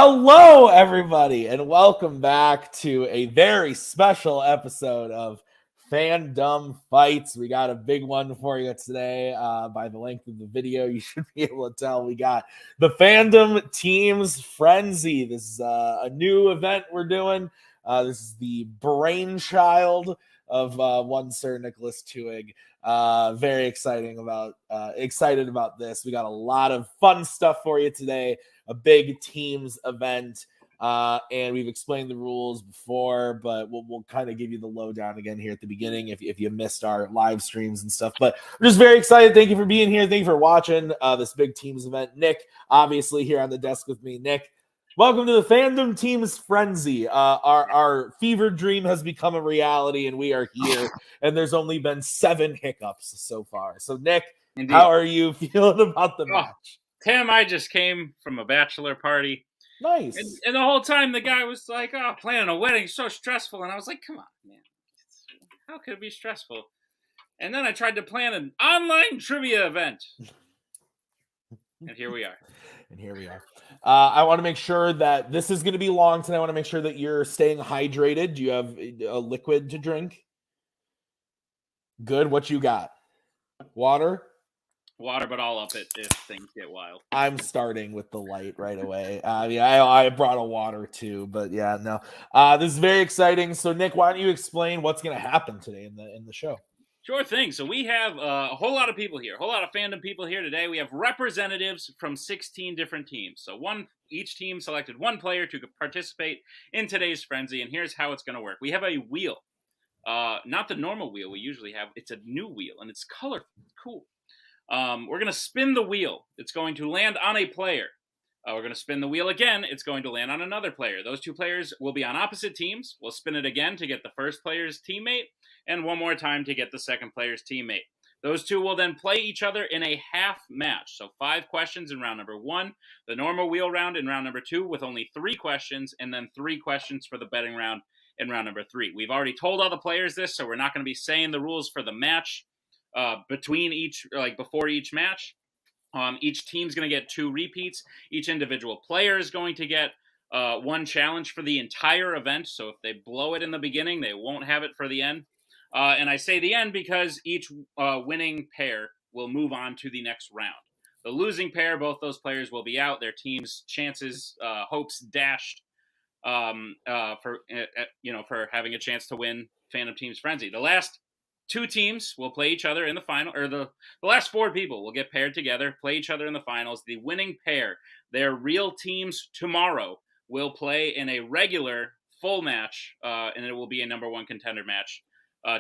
Hello, everybody, and welcome back to a very special episode of Fandom Fights. We got a big one for you today. By the length of the video, you should be able to tell we got the Fandom Teams Frenzy. This is a new event we're doing. This is the brainchild of one Sir Nicholas Tuig. Very excited about this. We got a lot of fun stuff for you today. A big teams event, and we've explained the rules before, but we'll kind of give you the lowdown again here at the beginning if you missed our live streams and stuff. But we're just very excited. Thank you for being here. Thank you for watching this big teams event. Nick, obviously, here on the desk with me. Nick, welcome to the Fandom Teams Frenzy. Our fever dream has become a reality, and we are here. And there's only been 7 hiccups so far. So, Nick, Indeed. How are you feeling about the match? Tim, I just came from a bachelor party. Nice. And the whole time the guy was like, oh, planning a wedding is so stressful. And I was like, come on, man. How could it be stressful? And then I tried to plan an online trivia event. And here we are. I want to make sure that this is going to be long today. I want to make sure that you're staying hydrated. Do you have a liquid to drink? Good. What you got? Water? Water, but I'll up it if things get wild. I'm starting with the light right away. I brought a water too, but yeah, no. This is very exciting. So, Nick, why don't you explain what's going to happen today in the show? Sure thing. So we have a whole lot of people here, a whole lot of fandom people here today. We have representatives from 16 different teams. So each team selected one player to participate in today's frenzy, and here's how it's going to work. We have a wheel, not the normal wheel we usually have. It's a new wheel, and it's colorful. It's cool. We're going to spin the wheel. It's going to land on a player. We're going to spin the wheel again. It's going to land on another player. Those two players will be on opposite teams. We'll spin it again to get the first player's teammate, and one more time to get the second player's teammate. Those two will then play each other in a half match. So 5 questions in round number 1, the normal wheel round in round number 2 with only 3 questions, and then 3 questions for the betting round in round number 3. We've already told all the players this, so we're not going to be saying the rules for the match before each match. Each team's going to get 2 repeats. Each individual player is going to get 1 challenge for the entire event. So if they blow it in the beginning, they won't have it for the end. And I say the end because each winning pair will move on to the next round. The losing pair, both those players will be out. Their team's chances, hopes dashed for having a chance to win Fandom Teams Frenzy. The last 2 teams will play each other in the final, or the last 4 people will get paired together, play each other in the finals. The winning pair, their real teams tomorrow, will play in a regular full match, and it will be a number 1 contender match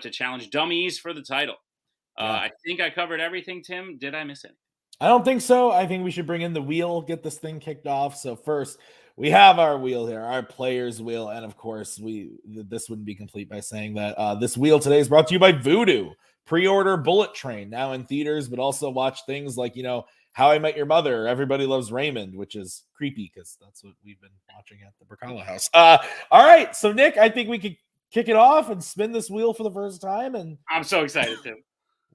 to challenge dummies for the title. I think I covered everything, Tim. Did I miss anything? I don't think so. I think we should bring in the wheel, get this thing kicked off. So first, we have our wheel here, our player's wheel. And of course, this wouldn't be complete by saying that this wheel today is brought to you by Voodoo. Pre-order Bullet Train, now in theaters, but also watch things like, How I Met Your Mother, Everybody Loves Raymond, which is creepy because that's what we've been watching at the Bracala house. All right. So, Nick, I think we could kick it off and spin this wheel for the first time. And I'm so excited, Tim.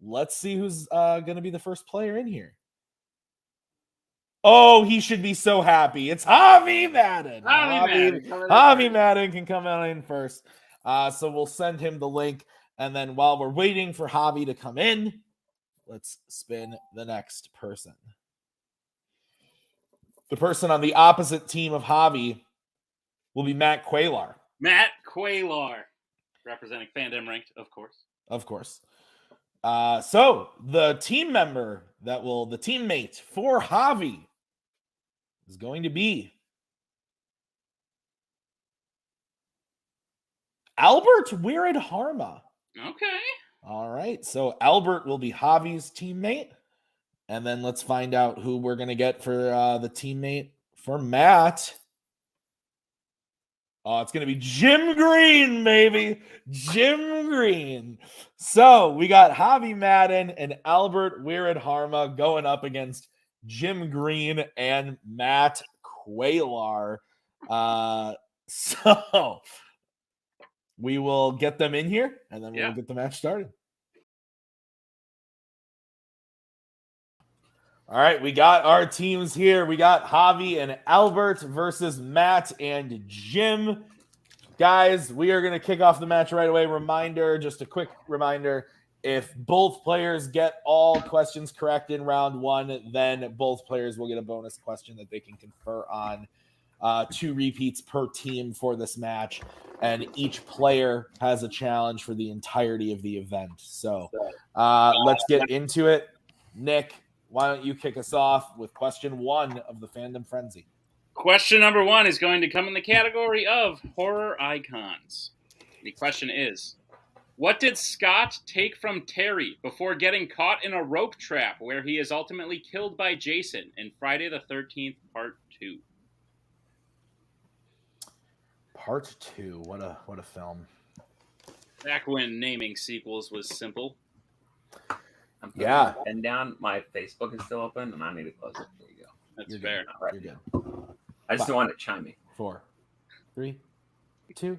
Let's see who's going to be the first player in here. Oh, he should be so happy. It's Javi Madden. Javi Madden can come out in first. So we'll send him the link. And then while we're waiting for Javi to come in, let's spin the next person. The person on the opposite team of Javi will be Matt Quaylar. Matt Quaylar, representing Fandom Ranked, of course. Of course. So the teammate for Javi is going to be Albert Wirid-Harma. Okay. All right. So Albert will be Javi's teammate. And then let's find out who we're going to get for the teammate for Matt. Oh, it's going to be Jim Green, baby. Jim Green. So we got Javi Madden and Albert Wirid-Harma going up against Jim Green and Matt Quaylar. So we will get them in here, and then we'll get the match started. All right, we got our teams here. We got Javi and Albert versus Matt and Jim. Guys, we are going to kick off the match right away. Just a quick reminder. If both players get all questions correct in round one, then both players will get a bonus question that they can confer on. 2 repeats per team for this match, and each player has a challenge for the entirety of the event. So let's get into it. Nick, why don't you kick us off with question 1 of the Fandom Frenzy? Question number 1 is going to come in the category of horror icons. The question is, what did Scott take from Terry before getting caught in a rope trap where he is ultimately killed by Jason in Friday the 13th Part 2? Part 2. What a film. Back when naming sequels was simple. I'm putting my pen down. My Facebook is still open, and I need to close it. There you go. That's fair. Right. You're good. I just don't want it chiming. 4, 3, 2,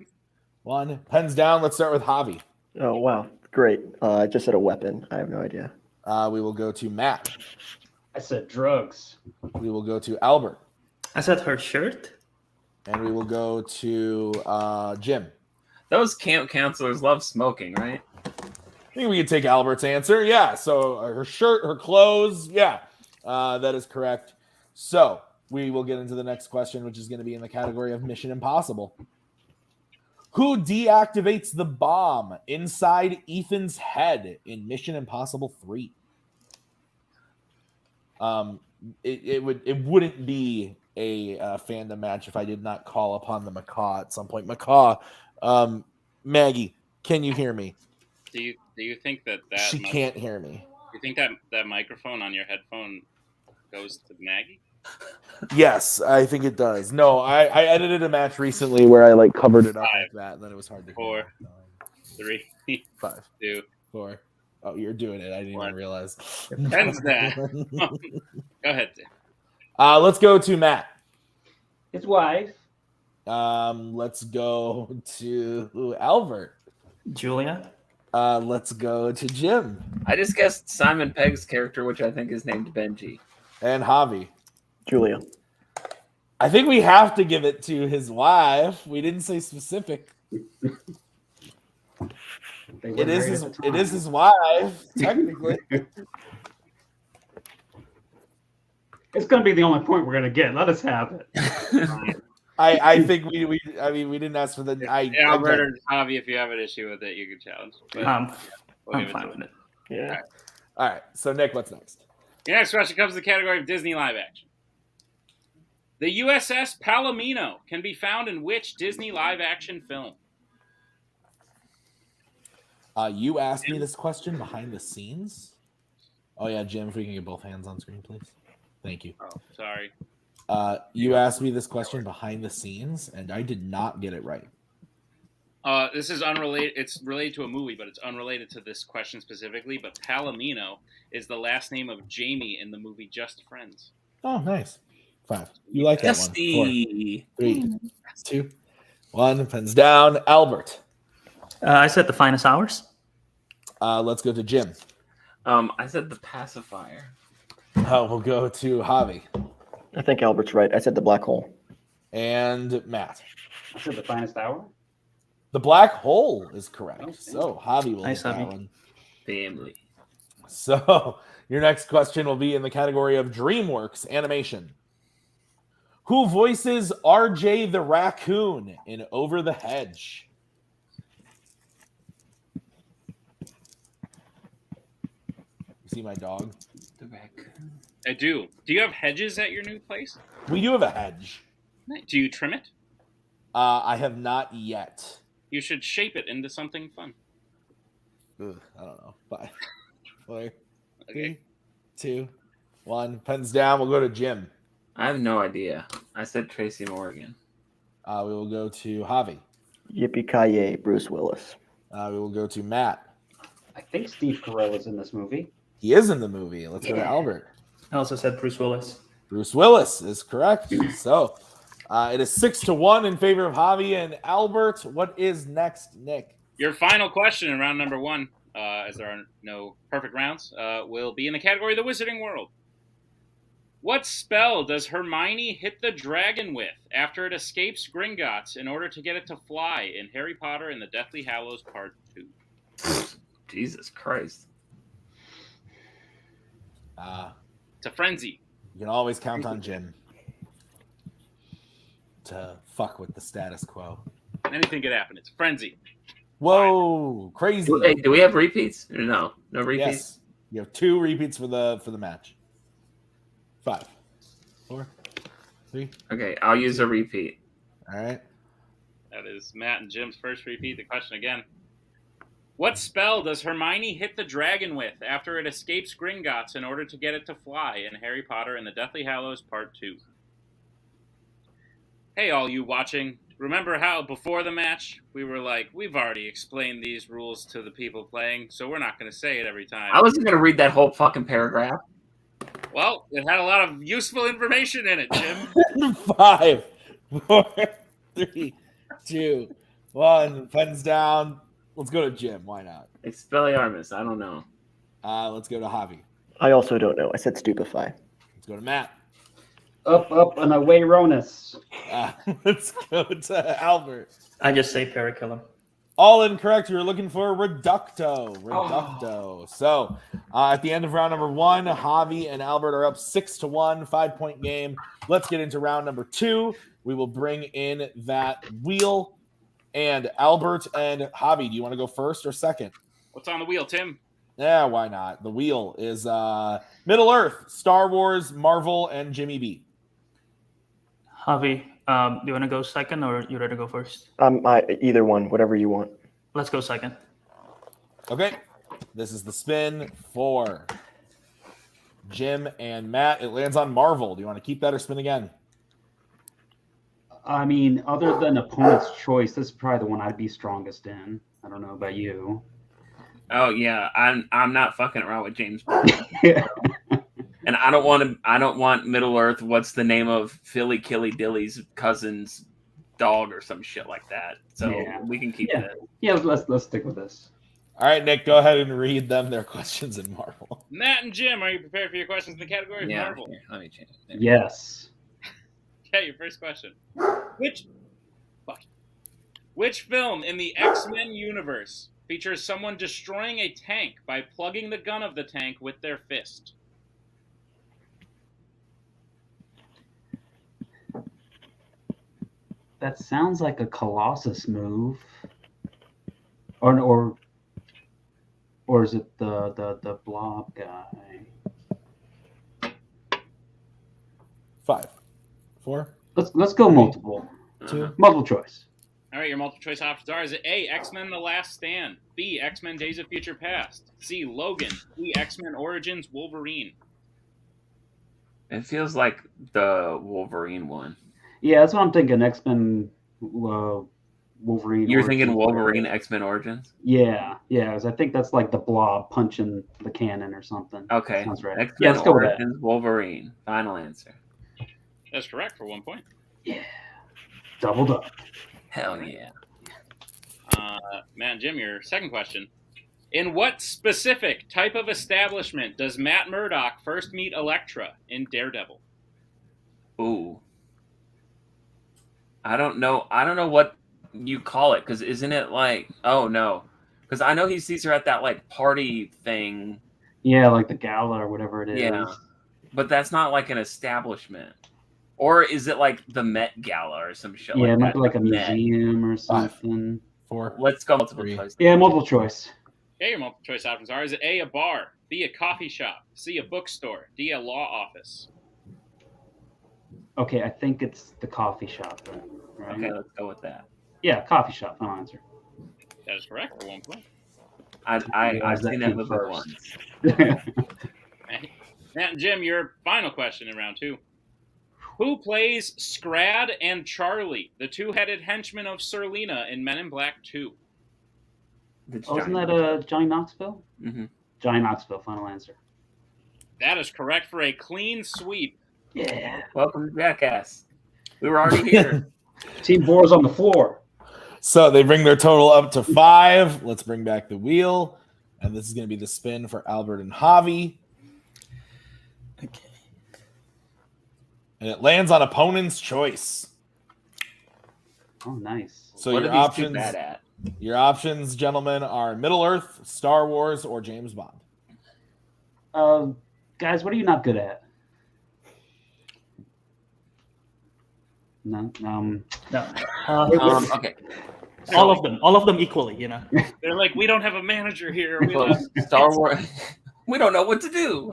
1. Pens down. Let's start with Javi. Oh, wow. Great. I just said a weapon. I have no idea. We will go to Matt. I said drugs. We will go to Albert. I said her shirt. And we will go to Jim. Those camp counselors love smoking, right? I think we can take Albert's answer. Yeah. So her shirt, her clothes. Yeah, that is correct. So we will get into the next question, which is going to be in the category of Mission Impossible. Who deactivates the bomb inside Ethan's head in Mission Impossible 3? It wouldn't be a fandom match if I did not call upon the macaw at some point. Macaw, Maggie, can you hear me? Do you think that She can't hear me. Do you think that microphone on your headphone goes to Maggie? Yes, I think it does. No, I edited a match recently where I covered it up like that, and then it was hard to 4, 3, 5, 2, 4. Oh, you're doing it. I didn't even realize. Pens down. Go ahead, Tim. Let's go to Matt. His wife. Let's go to Albert. Julia. Let's go to Jim. I just guessed Simon Pegg's character, which I think is named Benji. And Javi. Julia. I think we have to give it to his wife. We didn't say specific. It is his wife, technically. It's going to be the only point we're going to get. Let us have it. I think we didn't ask for the. Albert or Javi, if you have an issue with it, you can challenge. But I'm we'll fine with it. Yeah. All right. So Nick, what's next? Your next question comes to the category of Disney live action. The USS Palomino can be found in which Disney live action film? You asked me this question behind the scenes. Oh yeah, Jim, if we can get both hands on screen, please. Thank you. Oh, sorry. You asked me this question behind the scenes, and I did not get it right. This is unrelated. It's related to a movie, but it's unrelated to this question specifically. But Palomino is the last name of Jamie in the movie Just Friends. Oh, nice. 5. You like that one. 4, 3, 2, 1. Pens down. Albert. I said the finest hours. Let's go to Jim. I said the pacifier. We'll go to Javi. I think Albert's right. I said the black hole. And Matt. I said the finest hour. The black hole is correct. Okay. So Javi will Nice, get that Javi. one. Family. So your next question will be in the category of DreamWorks animation. Who voices RJ the raccoon in Over the Hedge? You see my dog? The raccoon. I do. Do you have hedges at your new place? We do have a hedge. Do you trim it? I have not yet. You should shape it into something fun. Ugh, I don't know. 5, 4, 3, Okay. 2, 1. Pens down. We'll go to Jim. I have no idea. I said Tracy Morgan. We will go to Javi. Yippee-ki-yay, Bruce Willis. We will go to Matt. I think Steve Carell is in this movie. He is in the movie. Let's go to Albert. I also said Bruce Willis. Bruce Willis is correct. So it is 6-1 in favor of Javi and Albert. What is next, Nick? Your final question in round number 1, as there are no perfect rounds, will be in the category of the Wizarding World. What spell does Hermione hit the dragon with after it escapes Gringotts in order to get it to fly in Harry Potter and the Deathly Hallows Part 2? Jesus Christ. It's a frenzy. You can always count on Jim to fuck with the status quo. Anything could happen. It's a frenzy. Whoa, crazy. Hey, do we have repeats? No repeats. Yes. You have 2 repeats for the match. 5, 4, 3. Okay, I'll use a repeat. All right. That is Matt and Jim's first repeat. The question again. What spell does Hermione hit the dragon with after it escapes Gringotts in order to get it to fly in Harry Potter and the Deathly Hallows Part 2? Hey, all you watching. Remember how before the match we were like, we've already explained these rules to the people playing, so we're not going to say it every time. I wasn't going to read that whole fucking paragraph. Well, it had a lot of useful information in it, Jim. 5, 4, 3, 2, 1. Pens down. Let's go to Jim. Why not? Expelliarmus. I don't know. Let's go to Javi. I also don't know. I said stupefy. Let's go to Matt. Up, and away, Ronus. Let's go to Albert. I just say Periculum. All incorrect. You're looking for Reducto. Reducto. So at the end of round number 1, Javi and Albert are up 6-1, 5-point game. Let's get into round number 2. We will bring in that wheel. And Albert and Javi, do you want to go first or second? What's on the wheel, Tim? Yeah, why not? The wheel is Middle Earth, Star Wars, Marvel, and Jimmy B. Javi, do you want to go second or you ready to go first? Either one, whatever you want. Let's go second. Okay. This is the spin for Jim and Matt. It lands on Marvel. Do you want to keep that or spin again? I mean, other than opponent's choice, this is probably the one I'd be strongest in. I don't know about you. Oh yeah, I'm not fucking around with James Bond. Yeah. And I don't want Middle Earth. What's the name of Philly Killy Dilly's cousin's dog or some shit like that? So we can keep that. Yeah, let's stick with this. All right, Nick, go ahead and read them their questions in Marvel. Matt and Jim, are you prepared for your questions in the category of Marvel? Here, let me change it. Yes. Okay, your first question. Which film in the X-Men universe features someone destroying a tank by plugging the gun of the tank with their fist? That sounds like a Colossus move. Or is it the blob guy? 5, 4. Let's go multiple. 2. Multiple choice. All right, your multiple choice options are: is it A, X-Men: The Last Stand; B, X-Men: Days of Future Past; C, Logan; D, X-Men: Origins Wolverine? It feels like the Wolverine one. Yeah, that's what I'm thinking. X-Men, Wolverine. You're thinking Origins. Wolverine X-Men Origins? Yeah, 'cause I think that's like the blob punching the cannon or something. Okay. Sounds right. X-Men Let's go with that. Origins Wolverine. Final answer. That's correct for 1 point. Yeah. Doubled up. Hell yeah. Matt and Jim, your second question. In what specific type of establishment does Matt Murdock first meet Elektra in Daredevil? Ooh. I don't know what you call it, because isn't it like, oh no. Because I know he sees her at that like party thing. Yeah, like the gala or whatever it is. Yeah. But that's not like an establishment. Or is it like the Met Gala or some shit Yeah, like it might that? be like a Met. museum or something. 4. Let's go multiple 3. choice. Yeah, multiple choice. Okay, your multiple choice options are: is it A, a bar; B, a coffee shop; C, a bookstore; D, a law office? Okay, I think it's the coffee shop then, right? Okay, let's go with that. Yeah, coffee shop. Final answer. That is correct for 1 point. I've seen that movie first. once. Matt and Jim, your final question in round 2. Who plays Scrad and Charlie, the two-headed henchmen of Serlina in Men in Black 2? Wasn't that Johnny Knoxville? Mm-hmm. Johnny Knoxville. Final answer. That is correct for a clean sweep. Yeah. Welcome to Jackass. We were already here. Team Boar's on the floor. So they bring their total up to 5. Let's bring back the wheel. And this is going to be the spin for Albert and Javi. Okay. And it lands on opponent's choice. Oh, nice. So what your are these two options, bad at? your options, gentlemen, are Middle Earth, Star Wars, or James Bond. Guys, what are you not good at? No. No. Okay. All of them equally, you know. They're like, we don't have a manager here. We Well, love Star Wars. We don't know what to do.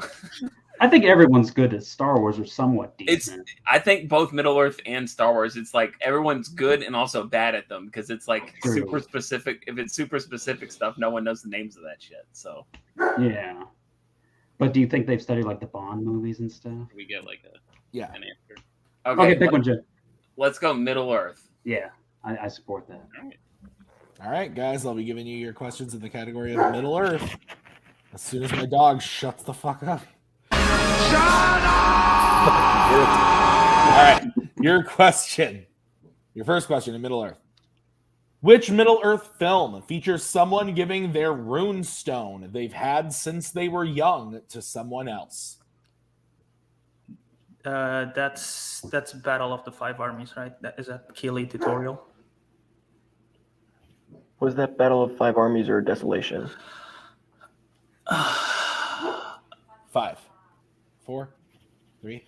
I think everyone's good at Star Wars or somewhat It's. decent. I think both Middle Earth and Star Wars. It's like everyone's good and also bad at them because it's like True. super specific. If it's super specific stuff, no one knows the names of that shit. So Yeah. But do you think they've studied like the Bond movies and stuff? We get like an answer. Okay, pick one, Jim. Let's go Middle Earth. Yeah, I support that. All right, guys, I'll be giving you your questions in the category of Middle Earth as soon as my dog shuts the fuck up. Shut up! All right, your question. Your first question in Middle Earth. Which Middle Earth film features someone giving their rune stone they've had since they were young to someone else? That's Battle of the Five Armies, right? That is that Keeley tutorial. Was that Battle of Five Armies or Desolation? 5, 4, 3,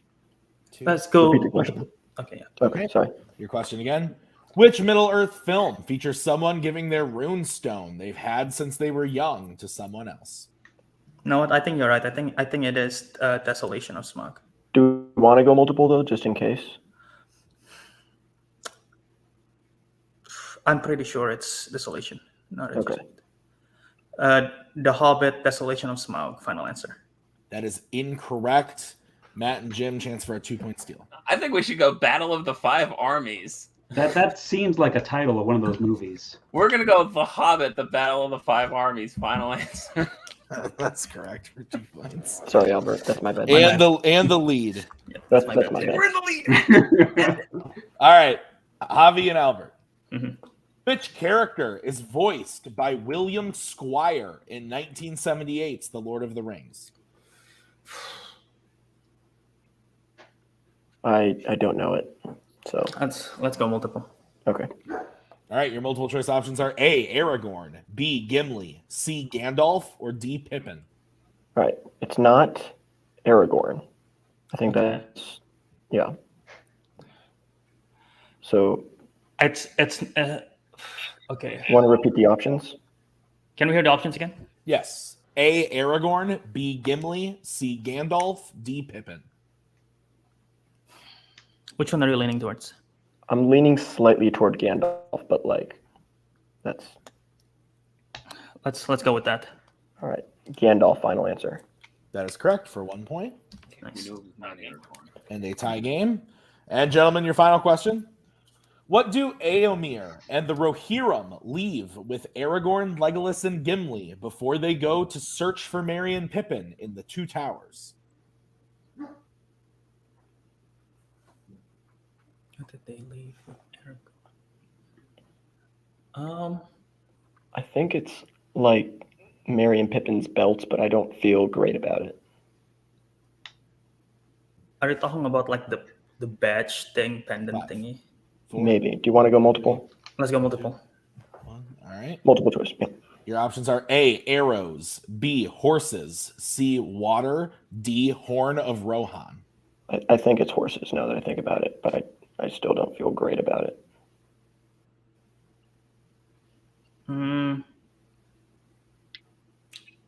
2. Let's go. Repeat the question. Okay, yeah. Okay, sorry. Your question again. Which Middle Earth film features someone giving their rune stone they've had since they were young to someone else? No, I think you're right. I think it is Desolation of Smog. Do you want to go multiple, though, just in case? I'm pretty sure it's Desolation. Not Okay. The Hobbit, Desolation of Smaug. Final answer. That is incorrect. Matt and Jim, chance for a 2-point steal. I think we should go Battle of the Five Armies. That seems like a title of one of those movies. We're gonna go with The Hobbit, the Battle of the Five Armies. Final answer. That's correct for 2 points. Sorry, Albert. That's my bad. And the lead. That's my bad. We're in the lead. All right, Javi and Albert. Mhm. Which character is voiced by William Squire in 1978's The Lord of the Rings? I don't know it. So Let's go multiple. okay. All right, your multiple choice options are A, Aragorn, B, Gimli, C, Gandalf, or D, Pippin. All right. It's not Aragorn. I think Okay. that's yeah. So It's okay. you want to repeat the options? Can we hear the options again? Yes. A, Aragorn, B, Gimli, C, Gandalf, D, Pippin. Which one are you leaning towards? I'm leaning slightly toward Gandalf, but like that's Let's go with that. all right. Gandalf, final answer. That is correct for 1 point. Nice. And a tie game. And gentlemen, your final question. What do Éomer and the Rohirrim leave with Aragorn, Legolas, and Gimli before they go to search for Merry and Pippin in the Two Towers? What did they leave with Aragorn? I think it's like Merry and Pippin's belts, but I don't feel great about it. Are you talking about like the badge thing, pendant 5, thingy? 4, Maybe. Do you want to go multiple? Let's go multiple. 1. All right. Multiple choice. Yeah. Your options are A, arrows, B, horses, C, water, D, horn of Rohan. I think it's horses now that I think about it, but I still don't feel great about it.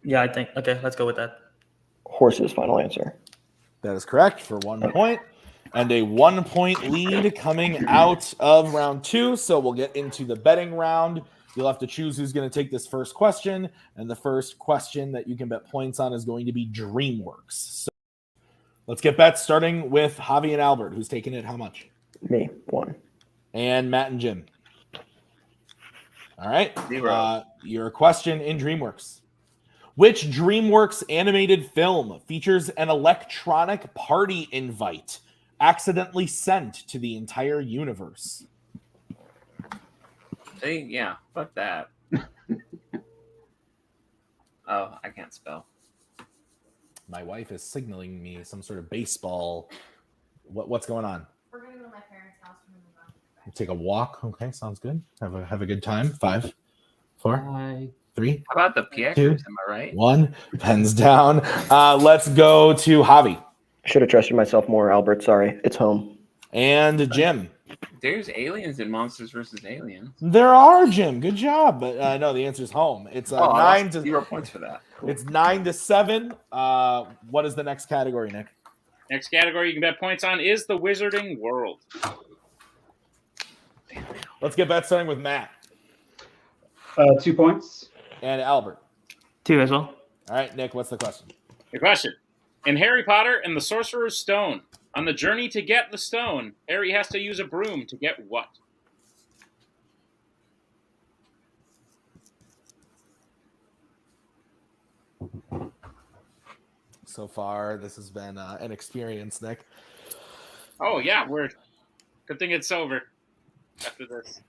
Yeah, I think. Okay, let's go with that. Horses, final answer. That is correct for 1 point. And a 1 point lead coming out of round 2. So we'll get into the betting round. You'll have to choose who's going to take this first question. And the first question that you can bet points on is going to be DreamWorks. So let's get bets starting with Javi and Albert. Who's taking it how much? Me, 1. And Matt and Jim. All right. 0. Your question in DreamWorks. Which DreamWorks animated film features an electronic party invite accidentally sent to the entire universe? See, yeah, fuck that. Oh, I can't spell. My wife is signaling me some sort of baseball What's going on? We're gonna go to my parents' house and then we're going Take a walk. Okay, sounds good. Have a good time. 5, 4, Bye. 3, How about the Pieckers? 2, Am I right? 1. Pens down. Let's go to Javi Should have trusted myself more, Albert. Sorry. It's home. and Jim. There's aliens in Monsters vs. Aliens. There are, Jim. Good job. But no, the answer is home. It's I 9 lost to 0 points for that. It's 9-7. What is the next category, Nick? Next category you can bet points on is the Wizarding World. Let's get bet starting with Matt 2 points. and Albert. 2 as well. All right, Nick, what's the question? The question. In Harry Potter and the Sorcerer's Stone, on the journey to get the stone, Harry has to use a broom to get what? So far, this has been an experience, Nick. Oh, yeah, good thing it's over after this.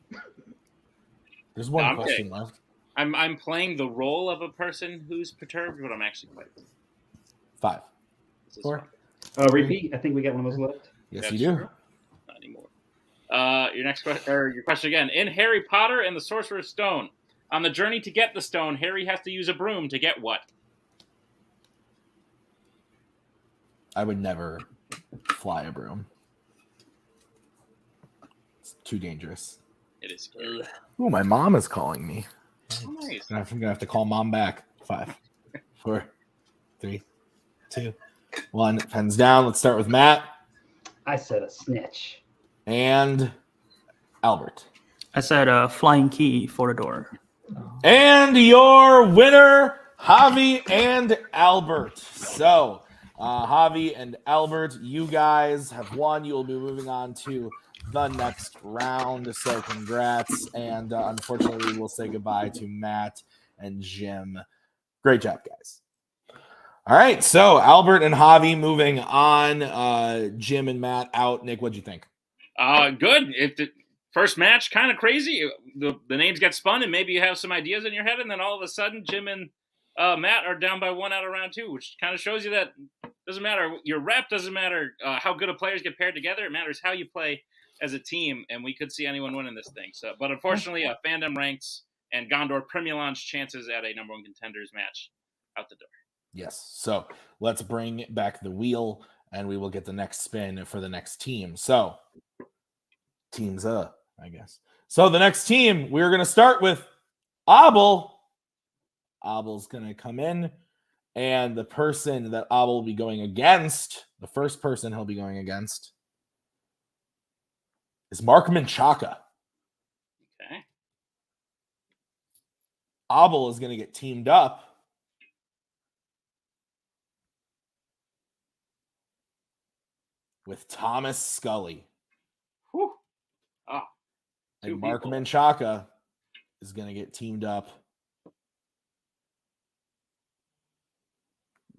There's one I'm question kidding. left. I'm playing the role of a person who's perturbed, but I'm actually quite. 5, This is 4. fun. Repeat. I think we got one of those left. Yes, That's you do. true. Not anymore. Your next question, or your question again. In Harry Potter and the Sorcerer's Stone, on the journey to get the stone, Harry has to use a broom to get what? I would never fly a broom. It's too dangerous. It is scary. Oh, my mom is calling me. Oh, nice. I'm gonna have to call mom back. 5, 4, 3, 2, 1. Pens down. Let's start with Matt I said a snitch. and Albert. I said a flying key for the door. And your winner, Javi and Albert. So, Javi and Albert, you guys have won. You will be moving on to the next round. So, congrats. And unfortunately, we'll say goodbye to Matt and Jim. Great job, guys. All right. So, Albert and Javi moving on. Jim and Matt out. Nick, what'd you think? Good. If the first match, kind of crazy. The names get spun, and maybe you have some ideas in your head, and then all of a sudden, Jim and Matt are down by 1 out of round 2, which kind of shows you that doesn't matter your rep, doesn't matter how good of players get paired together. It matters how you play as a team, and we could see anyone winning this thing. So, but unfortunately, Fandom ranks and Gondor Primulon's chances at a number 1 contenders match out the door. Yes. So let's bring back the wheel and we will get the next spin for the next team. So teams up, I guess. So the next team, we're going to start with Abel. Abel's going to come in, and the person that Abel will be going against, the first person he'll be going against, is Mark Menchaca. Okay. Abel is going to get teamed up with Thomas Scully. Whew. Oh, And 2 Mark people. Menchaca is going to get teamed up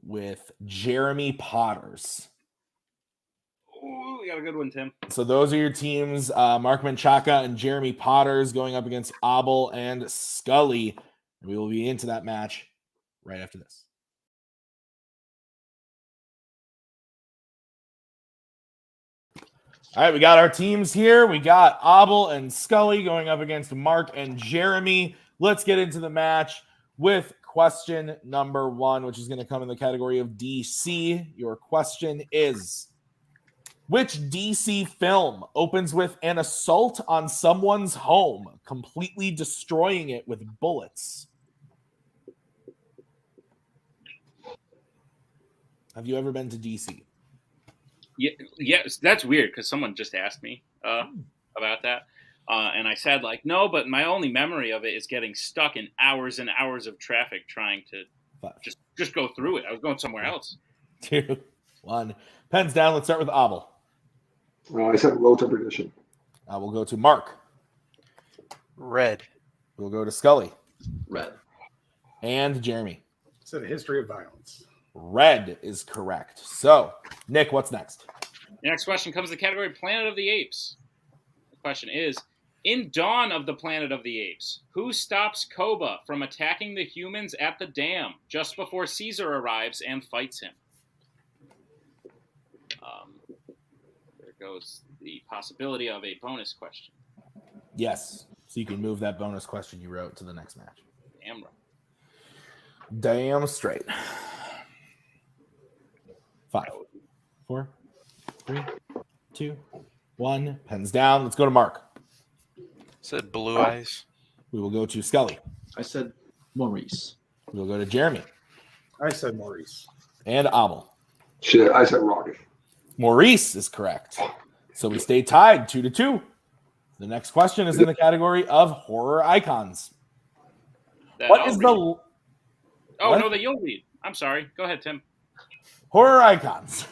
with Jeremy Potters. Ooh, we got a good one, Tim. So those are your teams. Mark Menchaca and Jeremy Potters going up against Abel and Scully. We will be into that match right after this. All right, we got our teams here. We got Abel and Scully going up against Mark and Jeremy. Let's get into the match with question number 1, which is going to come in the category of DC. Your question is, which DC film opens with an assault on someone's home, completely destroying it with bullets? Have you ever been to DC? Yeah, yes, that's weird because someone just asked me about that. And I said, like, no, but my only memory of it is getting stuck in hours and hours of traffic trying to just go through it. I was going somewhere else. 2, 1. Pens down. Let's start with Abel. I said Road to Perdition. We'll go to Mark. Red. We'll go to Scully. Red. And Jeremy. So the History of Violence. Red is correct. So, Nick, what's next? The next question comes in the category Planet of the Apes. The question is, in Dawn of the Planet of the Apes, who stops Koba from attacking the humans at the dam just before Caesar arrives and fights him? goes the possibility of a bonus question. Yes. So you can move that bonus question you wrote to the next match. Damn right. Damn straight. 5, 4, 3, 2, 1. Pens down. Let's go to Mark. Said Blue Eyes. We will go to Scully. I said Maurice. We will go to Jeremy. I said Maurice. And Abel. Shit, I said Rocket. Maurice is correct. So we stay tied 2-2. The next question is in the category of horror icons. What is the... Oh, what? no, that you'll read. I'm sorry. Go ahead, Tim. Horror icons.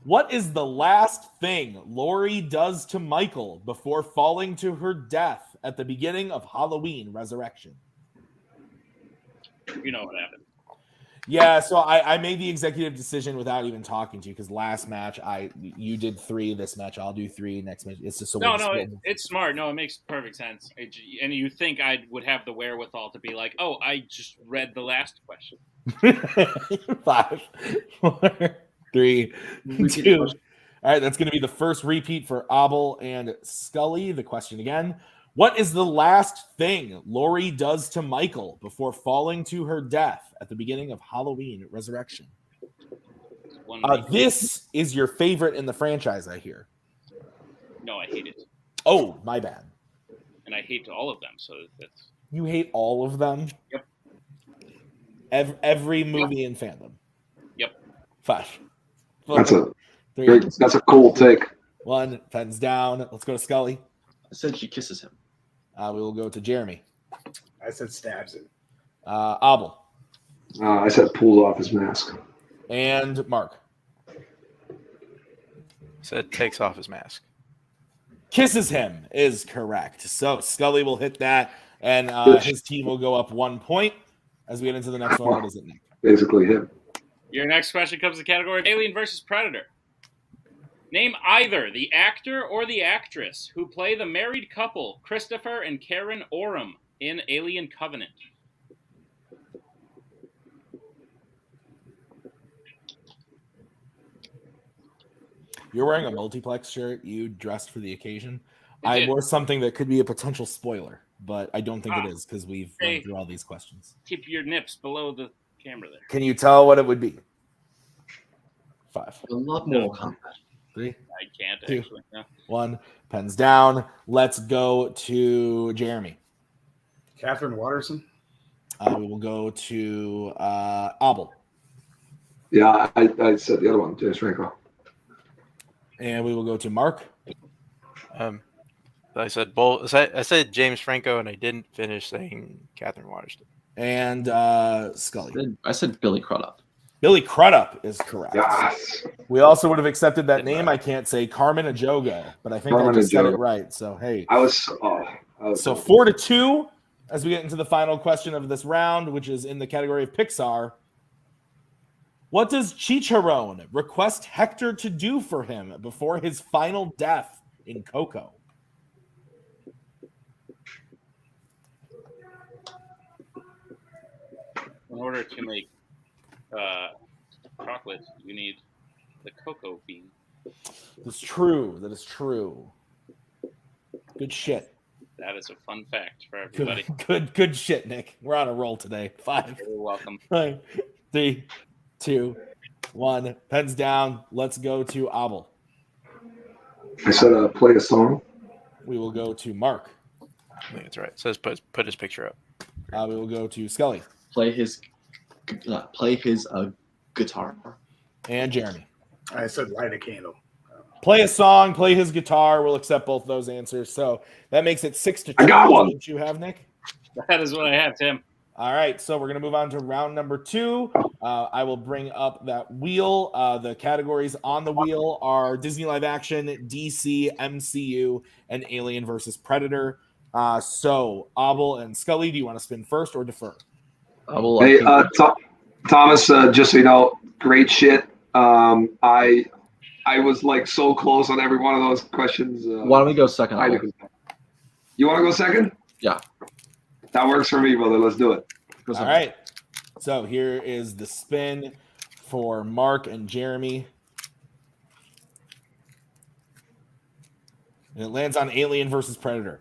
What is the last thing Laurie does to Michael before falling to her death at the beginning of Halloween Resurrection? You know what happened. Yeah, so I made the executive decision without even talking to you because last match you did 3. This match I'll do 3. Next match it's just it's smart. No, it makes perfect sense. And you think I would have the wherewithal to be like, oh, I just read the last question. 5, 4, 3, 2. All right, that's going to be the first repeat for Abel and Scully. The question again. What is the last thing Laurie does to Michael before falling to her death at the beginning of Halloween Resurrection? This is your favorite in the franchise, I hear. No, I hate it. Oh, my bad. And I hate all of them. So that's... You hate all of them? Yep. Every movie in Fandom? Yep. 5. That's 4, 3, that's a cool take. 1. Pens down. Let's go to Scully. I said she kisses him. We will go to Jeremy. I said stabs him. Abel. I said pulls off his mask. And Mark. Said takes off his mask. Kisses him is correct. So Scully will hit that, and his team will go up 1 point. As we get into the next one, what is it, Nick? Basically him. Your next question comes in the category of Alien versus Predator. Name either the actor or the actress who play the married couple Christopher and Karen Oram in Alien Covenant. You're wearing a multiplex shirt. You dressed for the occasion. I wore something that could be a potential spoiler, but I don't think it is because we've run through all these questions. Keep your nips below the camera there. Can you tell what it would be? 5. I love Mortal Kombat. 3. I can't 2, actually. No. 1. Pens down. Let's go to Jeremy. Catherine Watterson. We will go to Abel. Yeah, I said the other one, James Franco. And we will go to Mark. I said both. I said James Franco, and I didn't finish saying Catherine Waterston. And Scully. I said Billy Crudup. Billy Crudup is correct. Yes. We also would have accepted that name. I can't say Carmen Ajogo, but I think I just said it right. So hey. I was so 4-2 as we get into the final question of this round, which is in the category of Pixar. What does Chicharron request Hector to do for him before his final death in Coco? In order to make chocolate, you need the cocoa bean. That's true. That is true. Good shit. That is a fun fact for everybody. Good shit, Nick. We're on a roll today. 5. You're welcome. 5, 3, 2, 1. Pens down. Let's go to Abel. I said play a song. We will go to Mark. I think that's right. It says put his picture up. We will go to Scully. Play his guitar. And Jeremy. I said light a candle. Play a song, play his guitar. We'll accept both those answers. So that makes it 6-2. I got one. What you have, Nick? That is what I have, Tim. All right, so we're going to move on to round number 2. I will bring up that wheel. The categories on the wheel are Disney live action, DC, MCU, and Alien versus Predator. So, Abel and Scully, do you want to spin first or defer? Hey, Thomas, just so you know, great shit. I was like so close on every one of those questions. Why don't we go second? You want to go second? Yeah. That works for me, brother. Let's do it. All right. So here is the spin for Mark and Jeremy. And it lands on Alien versus Predator.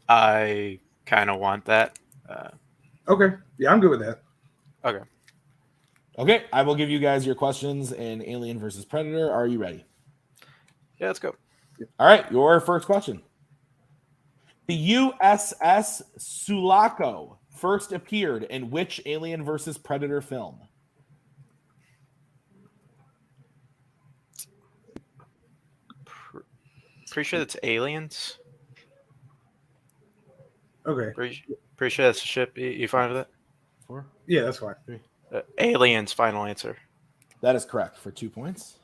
I kind of want that. Okay. Yeah, I'm good with that. Okay. Okay, I will give you guys your questions in Alien versus Predator. Are you ready? Yeah, let's go. All right, your first question. The USS Sulaco first appeared in which Alien versus Predator film? Pretty sure that's Aliens. Okay. Pretty sure that's a ship. You fine with that? 4, Yeah, that's fine. 3. Aliens, final answer. That is correct for 2 points.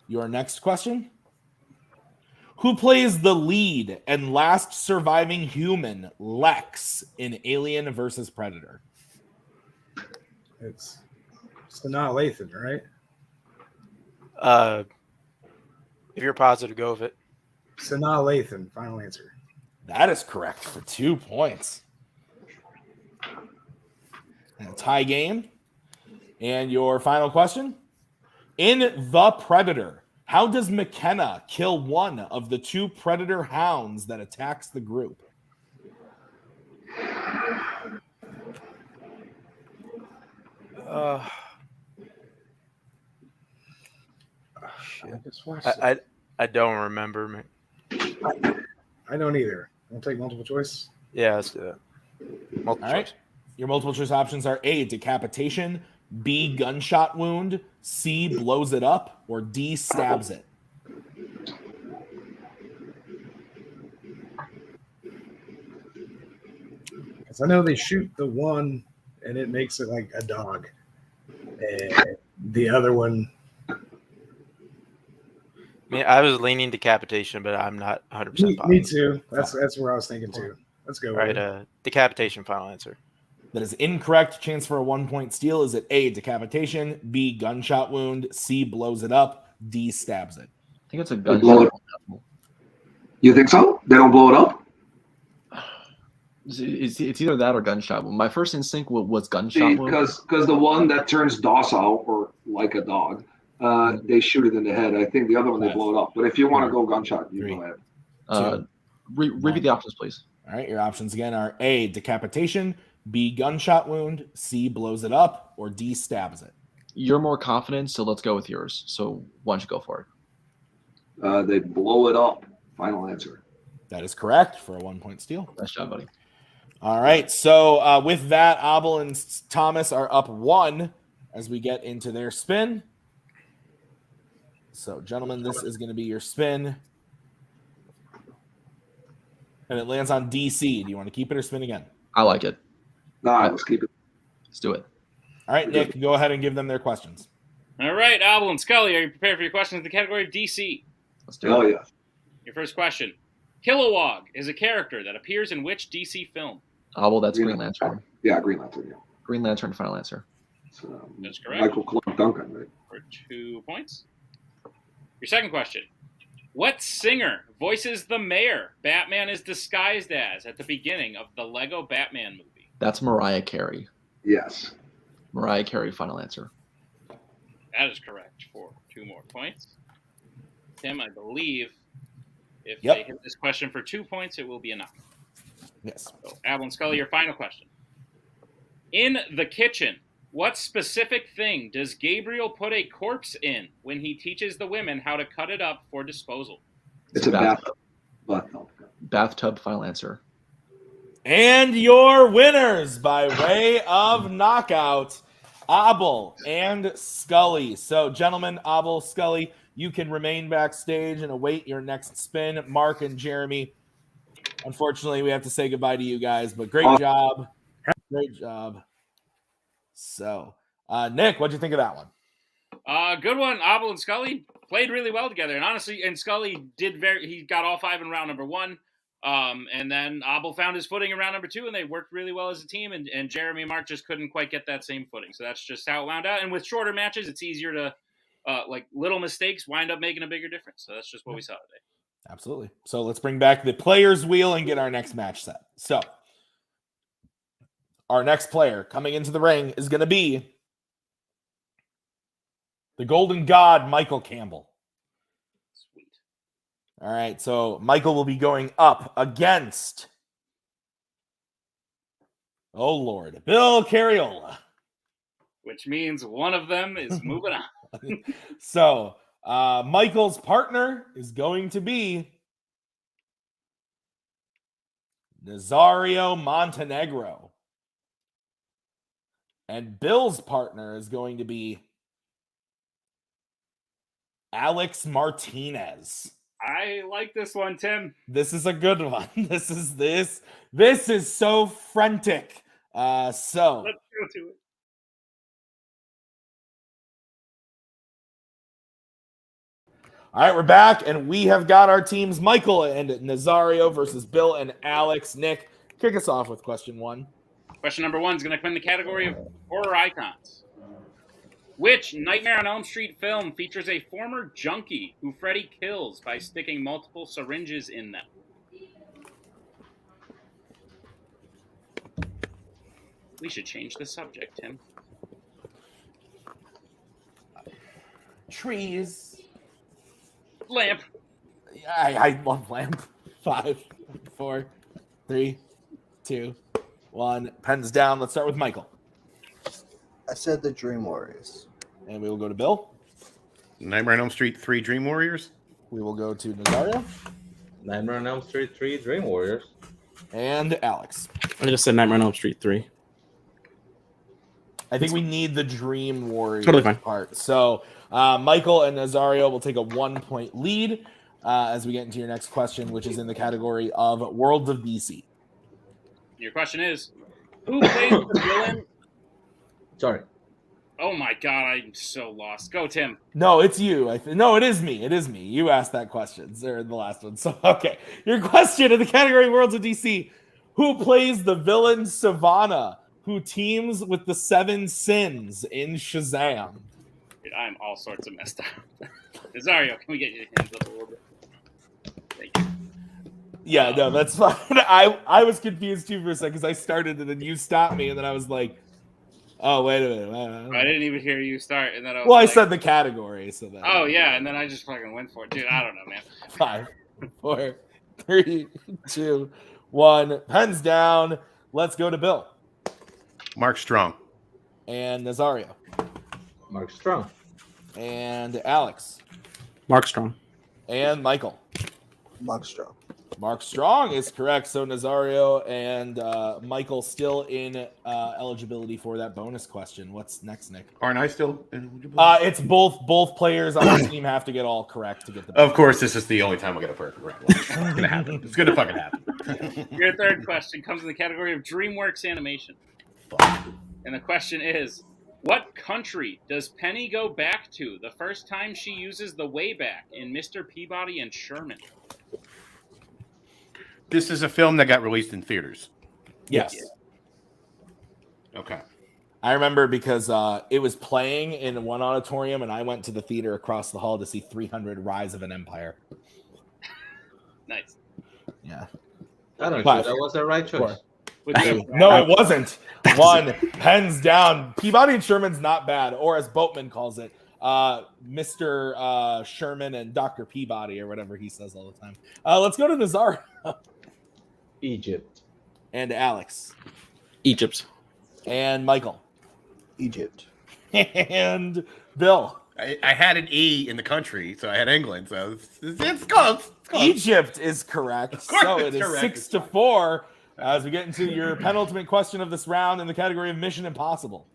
Your next question. Who plays the lead and last surviving human, Lex, in Alien versus Predator? It's Sanaa Lathan, right? If you're positive, go with it. Sanaa Lathan, final answer. That is correct for 2 points. And a tie game. And your final question. In The Predator, how does McKenna kill one of the 2 Predator hounds that attacks the group? I don't remember, man. I don't either. I'll take multiple choice. Yeah, let's do that. Multiple All right. choice. Your multiple choice options are A, decapitation, B, gunshot wound, C, blows it up, or D, stabs it. Because I know they shoot the one and it makes it like a dog. And the other one, I mean, I was leaning decapitation, but I'm not 100% positive. me too. That's where I was thinking too. Let's go. All right, decapitation, final answer. That is incorrect. Chance for a 1-point steal. Is it A, decapitation, B, gunshot wound, C, blows it up, D, stabs it? I think it's a blow gunshot. You think so? They don't blow it up? It's either that or gunshot wound. My first instinct was gunshot wound. Because the one that turns docile or like a dog, they shoot it in the head. I think the other one they blow it up. But if you want to go gunshot, you go ahead. Repeat the options, please. All right, your options again are A, decapitation, B, gunshot wound, C, blows it up, or D, stabs it. You're more confident, so let's go with yours. So why don't you go for it? They blow it up. Final answer. That is correct for a 1-point steal. Nice job, buddy. All right, so with that, Abel and Thomas are up 1 as we get into their spin. So, gentlemen, this is going to be your spin. And it lands on DC. Do you want to keep it or spin again? I like it. Nah, let's keep it. Let's do it. All right, Nick, go ahead and give them their questions. All right, Abel and Scully, are you prepared for your questions in the category of DC? Let's do it. Oh, yeah. Your first question. Kilowog is a character that appears in which DC film? Well, that's Green Lantern. Yeah, Green Lantern, yeah. Green Lantern, final answer. That's correct. Michael Clark Duncan, right? For 2 points. Your second question. What singer voices the mayor Batman is disguised as at the beginning of the Lego Batman movie? That's Mariah Carey. Yes. Mariah Carey, final answer. That is correct for 2 more points. Tim, I believe if Yep. they hit this question for 2 points, it will be enough. Yes. So, Abel and Scully, your final question. In the kitchen, what specific thing does Gabriel put a corpse in when he teaches the women how to cut it up for disposal? It's a bathtub. Bathtub, final answer. And your winners by way of knockout, Abel and Scully. So, gentlemen, Abel, Scully, you can remain backstage and await your next spin. Mark and Jeremy, unfortunately, we have to say goodbye to you guys, but great job. Great job. So, Nick, what'd you think of that one? Good one. Abel and Scully played really well together. And honestly, Scully he got all 5 in round number 1. And then Abel found his footing in round number 2, and they worked really well as a team. And Jeremy and Mark just couldn't quite get that same footing. So that's just how it wound out. And with shorter matches, it's easier to, little mistakes wind up making a bigger difference. So that's just what we saw today. Absolutely. So let's bring back the player's wheel and get our next match set. So our next player coming into the ring is going to be The Golden God, Michael Campbell. Sweet. All right, so Michael will be going up against, oh Lord, Bill Carriola. Which means one of them is moving on. So Michael's partner is going to be Nazario Montenegro. And Bill's partner is going to be Alex Martinez. I like this one, Tim. This is a good one. This is so frantic. Let's go to it. All right, we're back, and we have got our teams, Michael and Nazario versus Bill and Alex. Nick, kick us off with question 1. Question number 1 is going to come in the category of horror icons. Which Nightmare on Elm Street film features a former junkie who Freddy kills by sticking multiple syringes in them? We should change the subject, Tim. Trees. Lamp. I love lamp. 5, 4, 3, 2, 1. Pens down. Let's start with Michael. I said the Dream Warriors. And we will go to Bill. Nightmare on Elm Street 3 Dream Warriors. We will go to Nazario. Nightmare on Elm Street 3 Dream Warriors. And Alex. I just said Nightmare on Elm Street 3. I think we need the Dream Warriors Totally fine. part. So Michael and Nazario will take a 1-point lead as we get into your next question, which is in the category of Worlds of DC. Your question is, who plays the villain? Sorry. Oh my god, I'm so lost. Go, Tim. No, it's you. No, it is me. It is me. You asked that question. Or the last one. So, okay. Your question in the category Worlds of DC. Who plays the villain Savannah, who teams with the 7 Sins in Shazam? Dude, I'm all sorts of messed up. Nazario, can we get your hands up a little bit? Thank you. Yeah, no, that's fine. I was confused too for a second because I started and then you stopped me and then I was like, oh, wait a minute. I didn't even hear you start. And then I said the category. So that. Oh, yeah, and then I just fucking went for it. Dude, I don't know, man. 5, 4, 3, 2, 1. Pens down. Let's go to Bill. Mark Strong. And Nazario. Mark Strong. And Alex. Mark Strong. And Michael. Mark Strong. Mark Strong is correct. So Nazario and Michael still in eligibility for that bonus question. What's next, Nick? Aren't I still eligible? It's both players on the team have to get all correct to get the bonus. Of course, this is the only time I'll get a perfect round. It's gonna happen. It's gonna fucking happen. Your third question comes in the category of DreamWorks animation. And the question is, what country does Penny go back to the first time she uses the Wayback in Mr. Peabody and Sherman? This is a film that got released in theaters. Yes. Okay. I remember because it was playing in one auditorium, and I went to the theater across the hall to see 300 Rise of an Empire. Nice. Yeah. I don't know. That was the right choice. No, it wasn't. 1, pens down. Peabody and Sherman's not bad, or as Boatman calls it, Mr. Sherman and Dr. Peabody, or whatever he says all the time. Let's go to Nazario. Egypt. And Alex. Egypt. And Michael. Egypt. And Bill. I had an E in the country, so I had England. So it's close. Egypt is correct. So it is correct. 6-4 as we get into your penultimate question of this round in the category of Mission Impossible.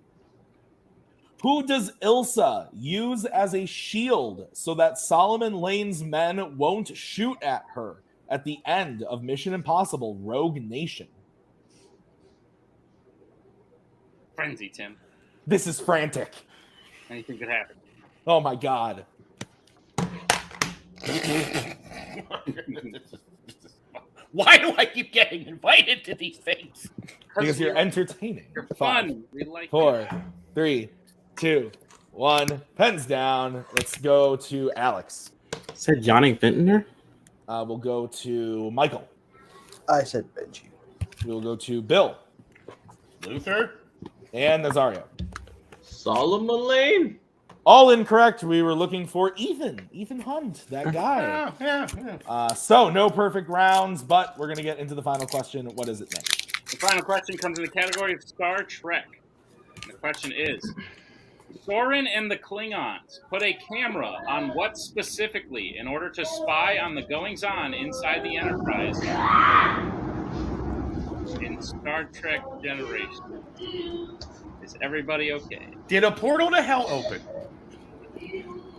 Who does Ilsa use as a shield so that Solomon Lane's men won't shoot at her at the end of Mission Impossible Rogue Nation? Frenzy, Tim. This is frantic. Anything could happen. Oh my God. Why do I keep getting invited to these things? Because you're entertaining. You're 5, fun. We like 4, 3, 2, 1. Pens down. Let's go to Alex. Said Johnny Vintner? We'll go to Michael. I said Benji. We'll go to Bill. Luther. And Nazario. Solomon Lane. All incorrect. We were looking for Ethan Hunt, that guy. So no perfect rounds, but we're going to get into the final question. What is it next? The final question comes in the category of Star Trek. And the question is, Soren and the Klingons put a camera on what specifically in order to spy on the goings-on inside the Enterprise in Star Trek Generation? Is everybody okay? Did a portal to hell open?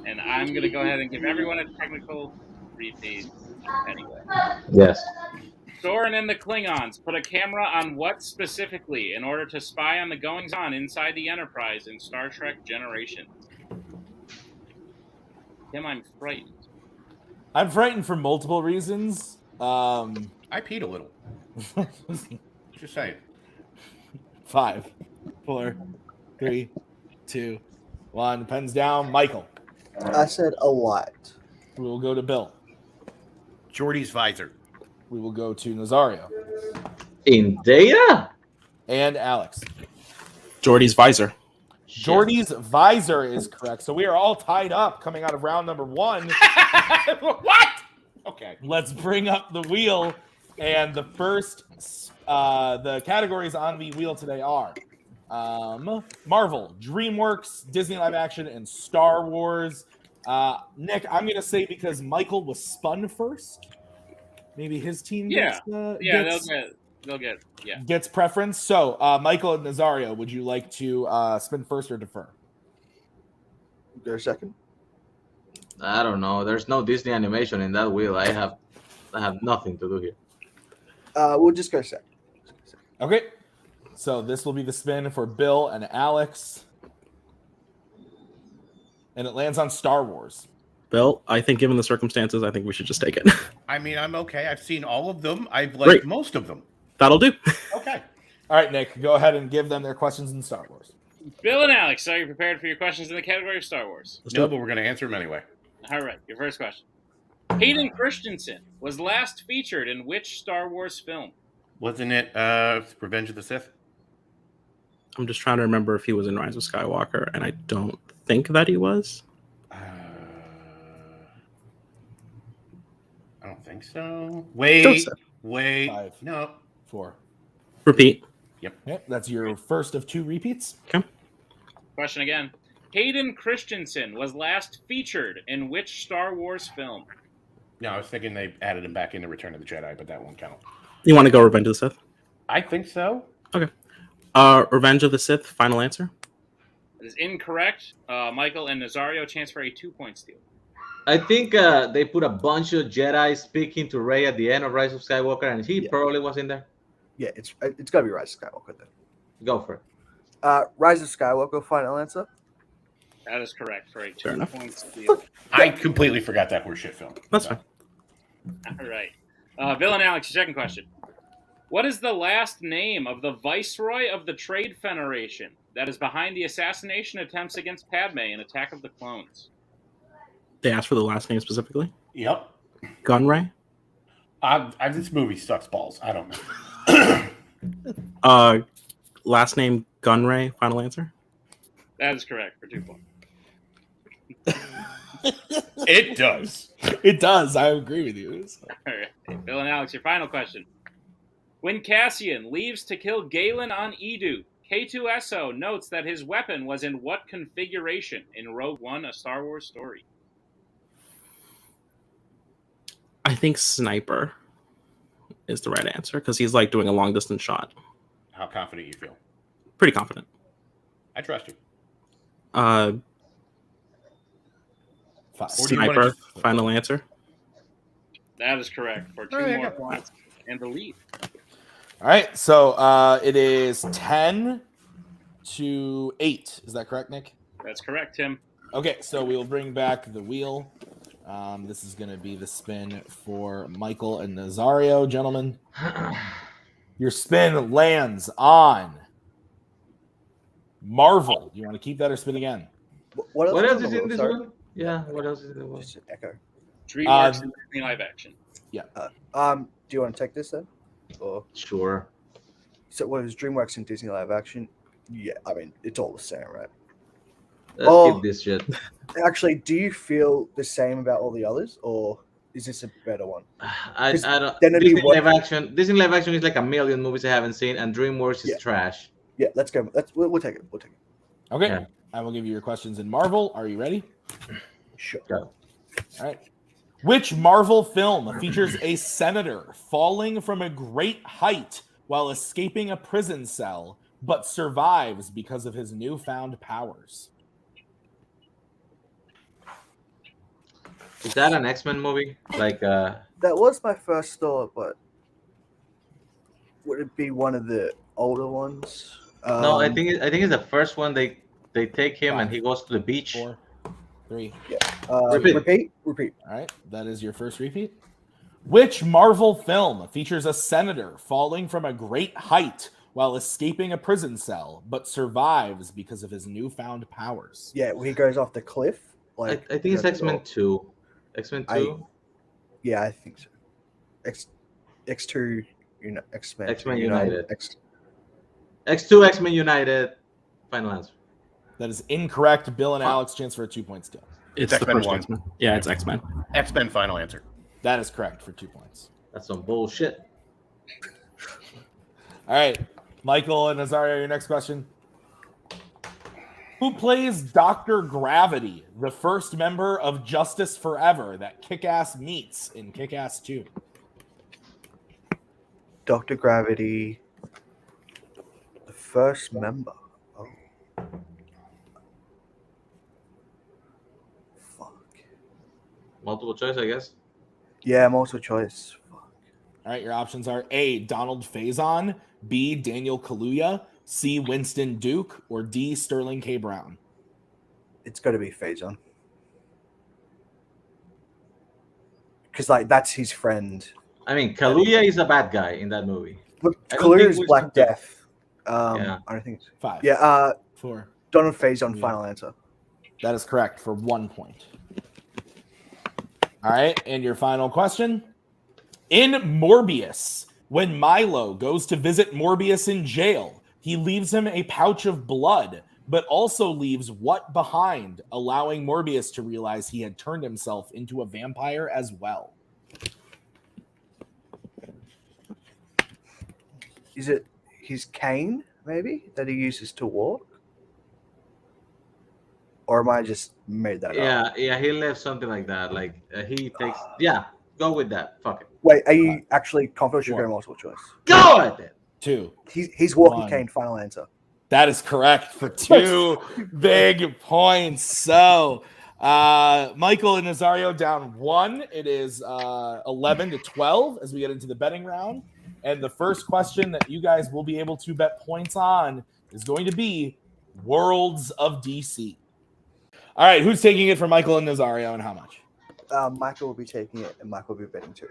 And I'm going to go ahead and give everyone a technical repeat anyway. Yes. Soren and the Klingons put a camera on what specifically in order to spy on the goings-on inside the Enterprise in Star Trek Generation? Tim, I'm frightened. I'm frightened for multiple reasons. I peed a little. Just saying. 5, 4, 3, 2, 1. Pens down. Michael. I said a lot. We will go to Bill. Geordie's visor. We will go to Nazario. In data? And Alex. Jordy's visor. Jordy's visor is correct. So we are all tied up coming out of round number 1. What? Okay. Let's bring up the wheel. And the first, the categories on the wheel today are Marvel, DreamWorks, Disney live action, and Star Wars. Nick, I'm going to say because Michael was spun first, maybe his team gets preference. So, Michael and Nazario, would you like to spin first or defer? Go second. I don't know. There's no Disney animation in that wheel. I have nothing to do here. We'll just go second. Okay. So this will be the spin for Bill and Alex. And it lands on Star Wars. Bill, I think given the circumstances, I think we should just take it. I mean, I'm okay. I've seen all of them. I've liked most of them. That'll do. Okay. All right, Nick, go ahead and give them their questions in Star Wars. Bill and Alex, are you prepared for your questions in the category of Star Wars? No, but we're going to answer them anyway. All right, your first question. Hayden Christensen was last featured in which Star Wars film? Wasn't it Revenge of the Sith? I'm just trying to remember if he was in Rise of Skywalker, and I don't think that he was. I don't think so. Wait. 5, no. 4. Repeat. Yep, that's your first of 2 repeats. Okay. Question again. Hayden Christensen was last featured in which Star Wars film? No, I was thinking they added him back into Return of the Jedi, but that won't count. You want to go Revenge of the Sith? I think so. Okay. Revenge of the Sith, final answer? That is incorrect. Michael and Nazario, chance for a 2-point steal. I think they put a bunch of Jedi speaking to Rey at the end of Rise of Skywalker, and he probably was in there. Yeah, it's got to be Rise of Skywalker then. Go for it. Rise of Skywalker, final answer. That is correct for a 2-point steal. Steal. I completely forgot that horseshit film. That's fine. All right. Bill and Alex, your second question. What is the last name of the Viceroy of the Trade Federation that is behind the assassination attempts against Padme in Attack of the Clones? They asked for the last name specifically? Yep. Gunray? This movie sucks balls. I don't know. Last name Gunray, final answer? That is correct for 2 points. It does. It does. I agree with you. All right. Bill and Alex, your final question. When Cassian leaves to kill Galen on Edu, K2SO notes that his weapon was in what configuration in Rogue One, A Star Wars Story? I think sniper is the right answer because he's like doing a long distance shot. How confident you feel? Pretty confident. I trust you. Sniper, final answer. That is correct for 2 more points and the lead. All right, so it is 10-8. Is that correct, Nick? That's correct, Tim. Okay, so we'll bring back the wheel. This is going to be the spin for Michael and Nazario, gentlemen. Your spin lands on Marvel. Do you want to keep that or spin again? What else is in this one? Yeah, what else is in the one? Echo. DreamWorks and Disney live action. Yeah. Do you want to take this then? Or sure. So what is DreamWorks and Disney live action? Yeah, I mean it's all the same, right? Oh. skip this shit. Actually, do you feel the same about all the others, or is this a better one? I don't. Then it'd be Disney what- live action. Disney live action is like a million movies I haven't seen, and DreamWorks is trash. Yeah, let's go. We'll take it. We'll take it. Okay. Yeah. I will give you your questions in Marvel. Are you ready? Sure. Go. All right. Which Marvel film features a senator falling from a great height while escaping a prison cell, but survives because of his newfound powers? Is that an X-Men movie? Like That was my first thought, but would it be one of the older ones? no, I think it's the first one. They take him and 5, he goes to the beach. 4, 3. Repeat. All right. That is your first repeat. Which Marvel film features a senator falling from a great height while escaping a prison cell, but survives because of his newfound powers? Yeah, when he goes off the cliff. I think it's X-Men 2. X-Men 2. Yeah, I think so. X2, X-Men. X-Men United. X. X2 X-Men United. Final answer. That is incorrect. Bill and Alex, chance for a 2-point steal. It's the X-Men first 1. X-Men. Yeah, it's X-Men. X-Men final answer. That is correct for 2 points. That's some bullshit. All right. Michael and Nazario, your next question. Who plays Dr. Gravity, the first member of Justice Forever that Kick-Ass meets in Kick-Ass 2? Dr. Gravity, the first member. Oh. Multiple choice, I guess. Yeah, multiple choice. All right, your options are A, Donald Faison, B, Daniel Kaluuya, C, Winston Duke, or D, Sterling K. Brown. It's got to be Faison. Because, that's his friend. I mean, Kaluuya is a bad guy in that movie. But I don't Kaluuya think is we Black should- Death. Yeah. I don't think it's 5. Yeah. 4. Donald Faison. Yeah. Final answer. That is correct for 1 point. All right, and your final question. In Morbius, when Milo goes to visit Morbius in jail, he leaves him a pouch of blood, but also leaves what behind, allowing Morbius to realize he had turned himself into a vampire as well? Is it his cane, maybe, that he uses to walk? Or am I just made that up? Yeah, he left something like that. Like he takes. Yeah, go with that. Fuck it. Wait, are you actually confident you're going multiple choice? Go with it. 2. He's walking 1. cane. Final answer. That is correct for 2 big points. So, Michael and Nazario down 1. It is 11-12 as we get into the betting round. And the first question that you guys will be able to bet points on is going to be Worlds of DC. All right, who's taking it for Michael and Nazario and how much? Michael will be taking it, and Michael will be betting too.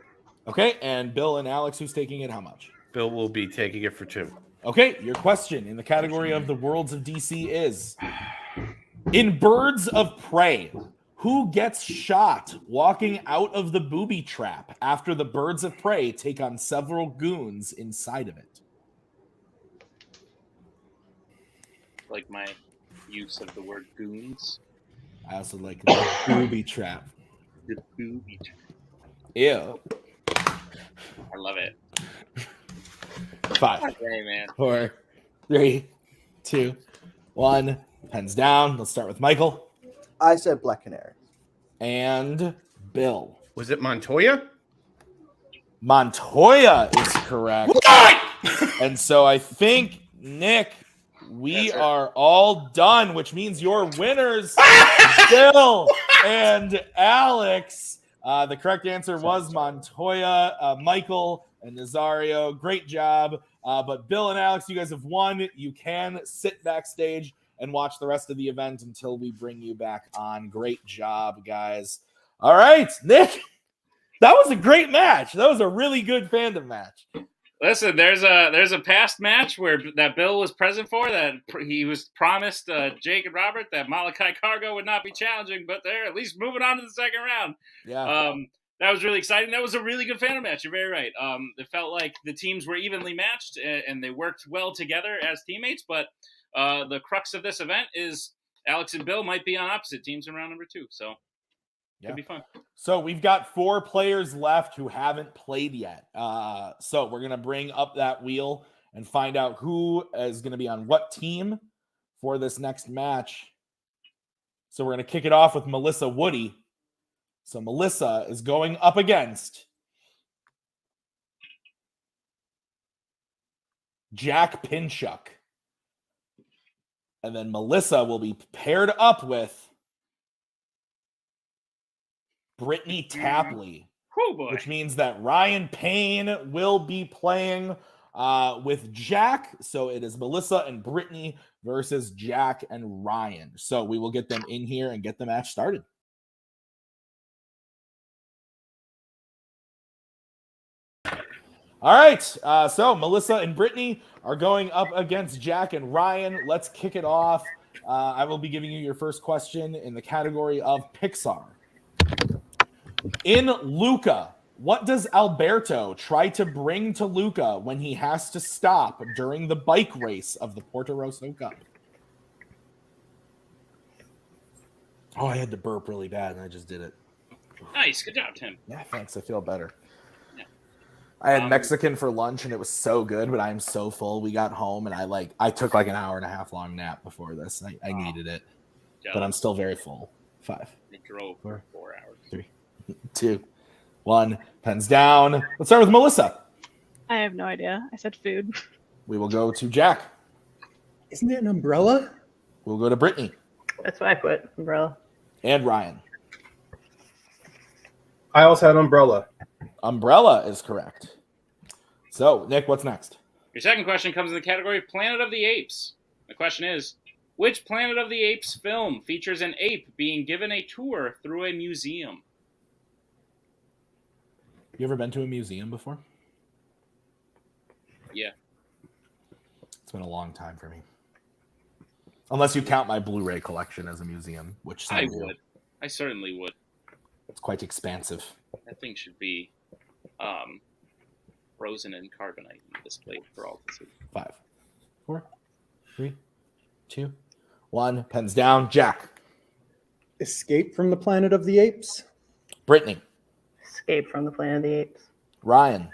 Okay, and Bill and Alex, who's taking it, how much? Bill will be taking it for 2. Okay, your question in the category of the Worlds of DC is, in Birds of Prey, who gets shot walking out of the booby trap after the Birds of Prey take on several goons inside of it? Like my use of the word goons. I also like the booby trap. The booby trap. Ew. I love it. 5, Hey, man. 4, 3, 2, 1. Pens down. Let's start with Michael. I said Black Canary. And Bill. Was it Montoya? Montoya is correct. And so I think, Nick, we are all done, which means your winners, Bill and Alex. The correct answer was Montoya. Michael and Nazario, great job. But Bill and Alex, you guys have won. You can sit backstage and watch the rest of the event until we bring you back on. Great job, guys. All right, Nick, that was a great match. That was a really good fandom match. Listen, there's a past match where that Bill was present for that he was promised Jake and Robert that Malachi Cargo would not be challenging, but they're at least moving on to the second round. Yeah. That was really exciting. That was a really good fandom match. You're very right. It felt like the teams were evenly matched and they worked well together as teammates. But the crux of this event is Alex and Bill might be on opposite teams in round number 2, so Yeah. could be fun. So we've got 4 players left who haven't played yet. So we're going to bring up that wheel and find out who is going to be on what team for this next match. So we're going to kick it off with Melissa Woody. So Melissa is going up against Jack Pinchuk. And then Melissa will be paired up with Brittany Tapley, which means that Ryan Payne will be playing with Jack. So it is Melissa and Brittany versus Jack and Ryan. So we will get them in here and get the match started. All right, so Melissa and Brittany are going up against Jack and Ryan. Let's kick it off. I will be giving you your first question in the category of Pixar. In Luca, what does Alberto try to bring to Luca when he has to stop during the bike race of the Porto Rosso Cup? Oh, I had to burp really bad, and I just did it. Nice. Good job, Tim. Yeah, thanks. I feel better. I had Mexican for lunch and it was so good, but I'm so full. We got home and I took like an hour and a half long nap before this. I needed it, but I'm still very full. 5. I drove for 4 hours. 3, 2, 1. Pens down. Let's start with Melissa. I have no idea. I said food. We will go to Jack. Isn't it an umbrella? We'll go to Brittany. That's what I put. Umbrella. And Ryan. I also had umbrella. Umbrella is correct. So, Nick, what's next? Your second question comes in the category of Planet of the Apes. The question is, which Planet of the Apes film features an ape being given a tour through a museum? You ever been to a museum before? Yeah. It's been a long time for me. Unless you count my Blu-ray collection as a museum, which I would. I certainly would. It's quite expansive. That thing should be frozen in carbonite and displayed for all to see. 5, 4, 3, 2, 1. Pens down. Jack. Escape from the Planet of the Apes. Brittany. Escape from the Planet of the Apes. Ryan.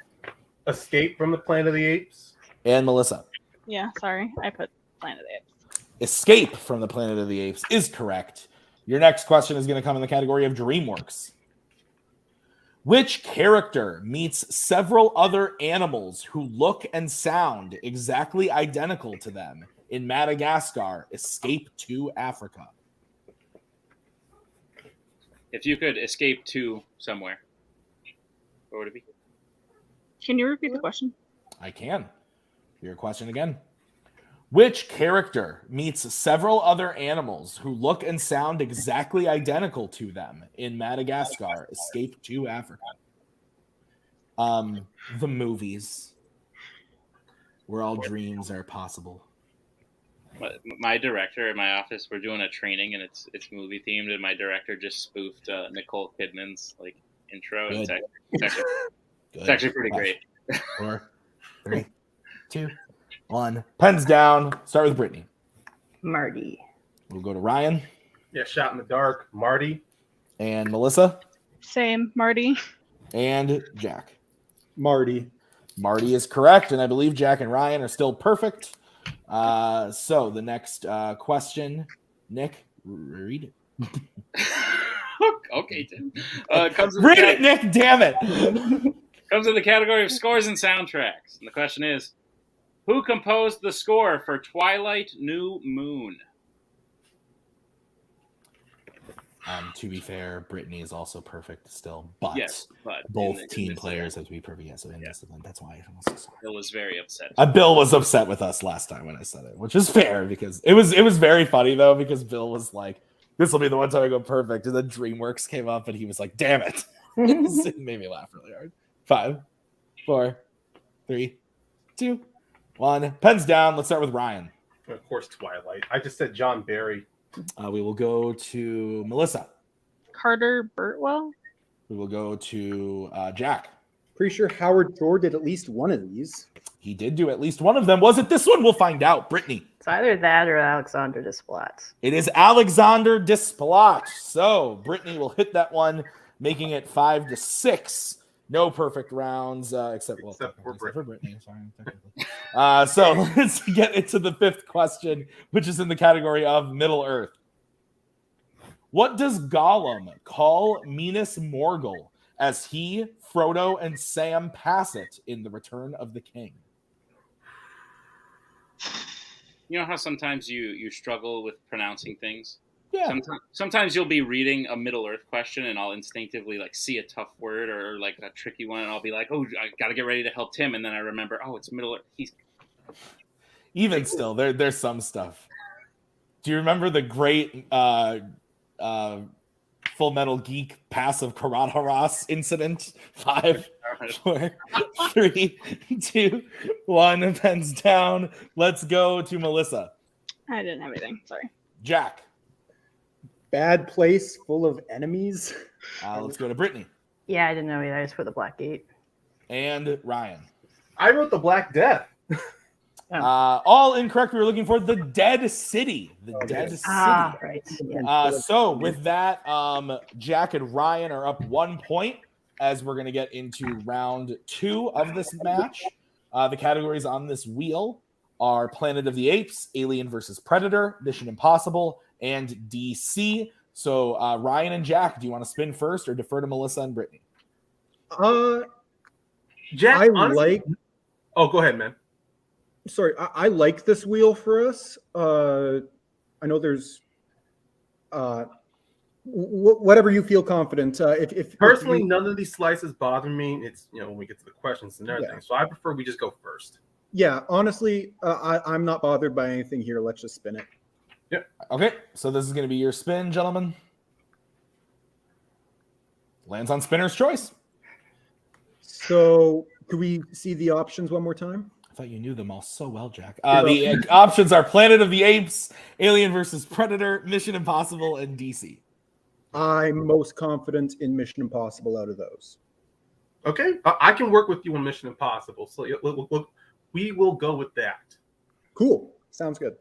Escape from the Planet of the Apes. And Melissa. Yeah, sorry. I put Planet of the Apes. Escape from the Planet of the Apes is correct. Your next question is going to come in the category of DreamWorks. Which character meets several other animals who look and sound exactly identical to them in Madagascar, Escape to Africa? If you could escape to somewhere, where would it be? Can you repeat the question? I can. Your question again. Which character meets several other animals who look and sound exactly identical to them in Madagascar, Escape to Africa? The movies where all dreams are possible. My director at my office, we're doing a training and it's movie themed, and my director just spoofed Nicole Kidman's intro. And it's actually pretty great. 4, 3, 2, 1. Pens down. Start with Brittany. Marty. We'll go to Ryan. Yeah, Shot in the Dark. Marty. And Melissa. Same. Marty. And Jack. Marty. Marty is correct, and I believe Jack and Ryan are still perfect. So the next question, Nick, read it. Okay, Tim. Read it, Nick. Damn it. Comes in the category of scores and soundtracks, and the question is, who composed the score for Twilight New Moon? To be fair, Brittany is also perfect still, but, yes, but both team players have to be perfect. Yeah, so in this event, that's why I'm so sorry. Bill was very upset. Bill was upset with us last time when I said it, which is fair because it was very funny though, because Bill was like, "This will be the one time I go perfect," and then DreamWorks came up and he was like, "Damn it!" It made me laugh really hard. 5, 4, 3, 2, 1. Pens down. Let's start with Ryan. Of course, Twilight. I just said John Barry. We will go to Melissa. Carter Burtwell. We will go to Jack. Pretty sure Howard Shore did at least one of these. He did do at least one of them. Was it this one? We'll find out. Brittany. It's either that or Alexander Desplat. It is Alexander Desplat. So Brittany will hit that one, making it 5-6. No perfect rounds, except for Brittany. Sorry, so let's get into the fifth question, which is in the category of Middle Earth. What does Gollum call Minas Morgul as he, Frodo, and Sam pass it in The Return of the King? You know how sometimes you struggle with pronouncing things? Yeah. Sometimes you'll be reading a Middle Earth question and I'll instinctively like see a tough word or like a tricky one and I'll be like, oh, I got to get ready to help Tim. And then I remember, oh, it's Middle Earth. Even still, there's some stuff. Do you remember the great Full Metal Geek passive Karate incident? 5, 4, 3, 2, 1. Pens down. Let's go to Melissa. I didn't have anything. Sorry. Jack. Bad place full of enemies. Let's go to Brittany. Yeah, I didn't know either. I just put the Black Gate. And Ryan. I wrote the Black Death. All incorrect. We were looking for the Dead City. The Dead City. Right. Yeah. So with that, Jack and Ryan are up 1 point as we're going to get into round 2 of this match. The categories on this wheel are Planet of the Apes, Alien versus Predator, Mission Impossible, and DC. So Ryan and Jack, do you want to spin first or defer to Melissa and Brittany? Jack, honestly, oh, go ahead, man. Sorry, I like this wheel for us. I know there's whatever you feel confident. If personally, none of these slices bother me. It's when we get to the questions and everything. So I prefer we just go first. Yeah, honestly, I'm not bothered by anything here. Let's just spin it. Yep. Okay, so this is going to be your spin, gentlemen. Lands on spinner's choice. So, could we see the options one more time? I thought you knew them all so well, Jack. The options are Planet of the Apes, Alien versus Predator, Mission Impossible, and DC. I'm most confident in Mission Impossible out of those. Okay, I can work with you on Mission Impossible. So we will go with that. Cool. Sounds good.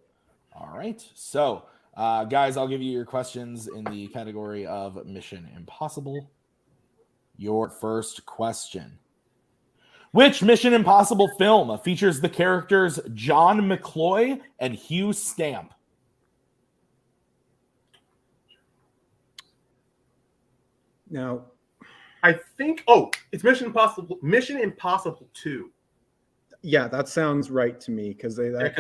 All right. So, guys, I'll give you your questions in the category of Mission Impossible. Your first question. Which Mission Impossible film features the characters John McCloy and Hugh Stamp? Now, I think, it's Mission Impossible 2. Yeah, that sounds right to me because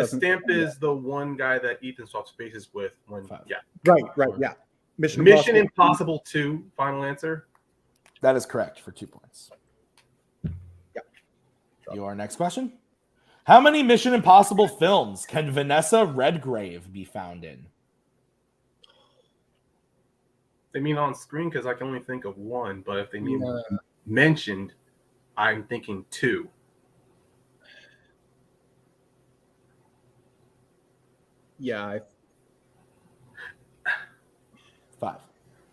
Stamp is the one guy that Ethan swaps spaces with when. Yeah. Right. Yeah. Mission Impossible 2. Final answer. That is correct for 2 points. Yeah. Your next question. How many Mission Impossible films can Vanessa Redgrave be found in? They mean on screen because I can only think of one, but if they mean mentioned, I'm thinking 2. Yeah. 5.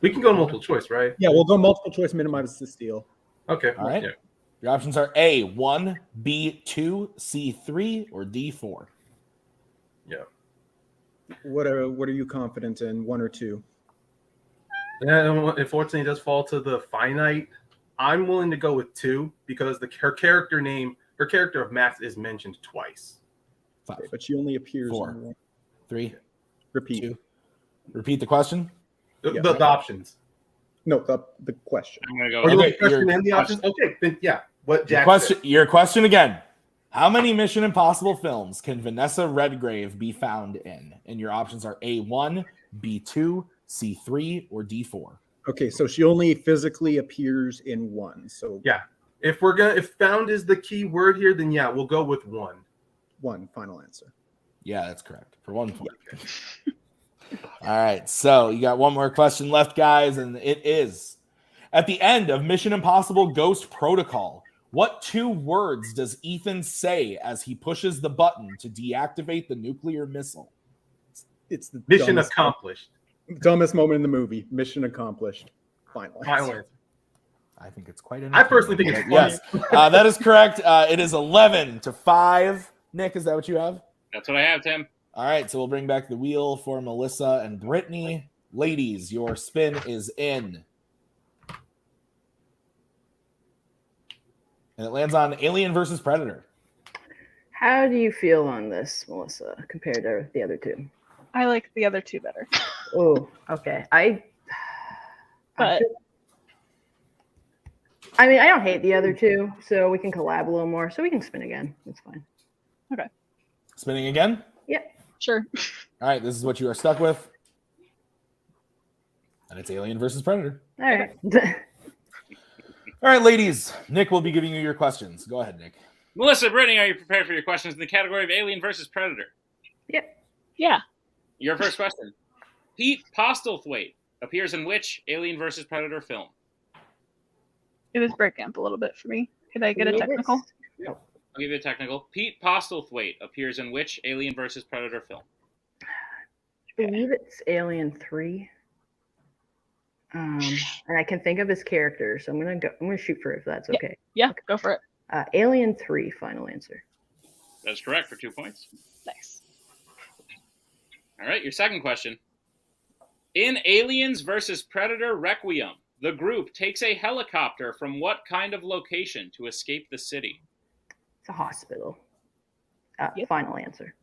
We can go multiple choice, right? Yeah, we'll go multiple choice, minimize the steal. Okay. All right. Yeah. Your options are A, 1, B, 2, C, 3, or D, 4. Yeah. What are you confident in, 1 or 2? Yeah, unfortunately, it does fall to the finite. I'm willing to go with 2 because her character of Max is mentioned twice. 5. Okay, but she only appears 4, in 1. 3. Repeat. 2. Repeat the question. The options. No, the question. I'm gonna go. Okay, the question and the options. Okay, then yeah. What Jack said. Your question again. How many Mission Impossible films can Vanessa Redgrave be found in? And your options are A1, B2, C3, or D4. Okay, so she only physically appears in 1. So yeah, if found is the key word here, then yeah, we'll go with 1. 1 final answer. Yeah, that's correct for 1 point. All right, so you got one more question left, guys, and it is: at the end of Mission Impossible Ghost Protocol, what 2 words does Ethan say as he pushes the button to deactivate the nuclear missile? It's the mission accomplished. Dumbest moment in the movie. Mission accomplished. Final answer. I think it's quite I personally think it's funny. Yes, that is correct. It is 11-5. Nick, is that what you have? That's what I have, Tim. All right, so we'll bring back the wheel for Melissa and Brittany. Ladies, your spin is in. And it lands on Alien versus Predator. How do you feel on this, Melissa, compared to the other two? I like the other two better. Oh, okay. But I mean, I don't hate the other two, so we can collab a little more. So we can spin again. That's fine. okay, Spinning again? Yep. sure. All right, this is what you are stuck with. And it's Alien versus Predator. All right. All right, ladies. Nick will be giving you your questions. Go ahead, Nick. Melissa, Brittany, are you prepared for your questions in the category of Alien versus Predator? Yep. Yeah. Your first question. Pete Postlethwaite appears in which Alien versus Predator film? It was breaking up a little bit for me. Could I get a technical? I'll give you a technical. Pete Postlethwaite appears in which Alien versus Predator film? I believe it's Alien 3. And I can think of his character, so I'm gonna shoot for it if that's okay. Yeah, go for it. Alien 3, final answer. That's correct for 2 points. Nice. All right, your second question. In Aliens versus Predator Requiem, the group takes a helicopter from what kind of location to escape the city? It's a hospital. Final answer.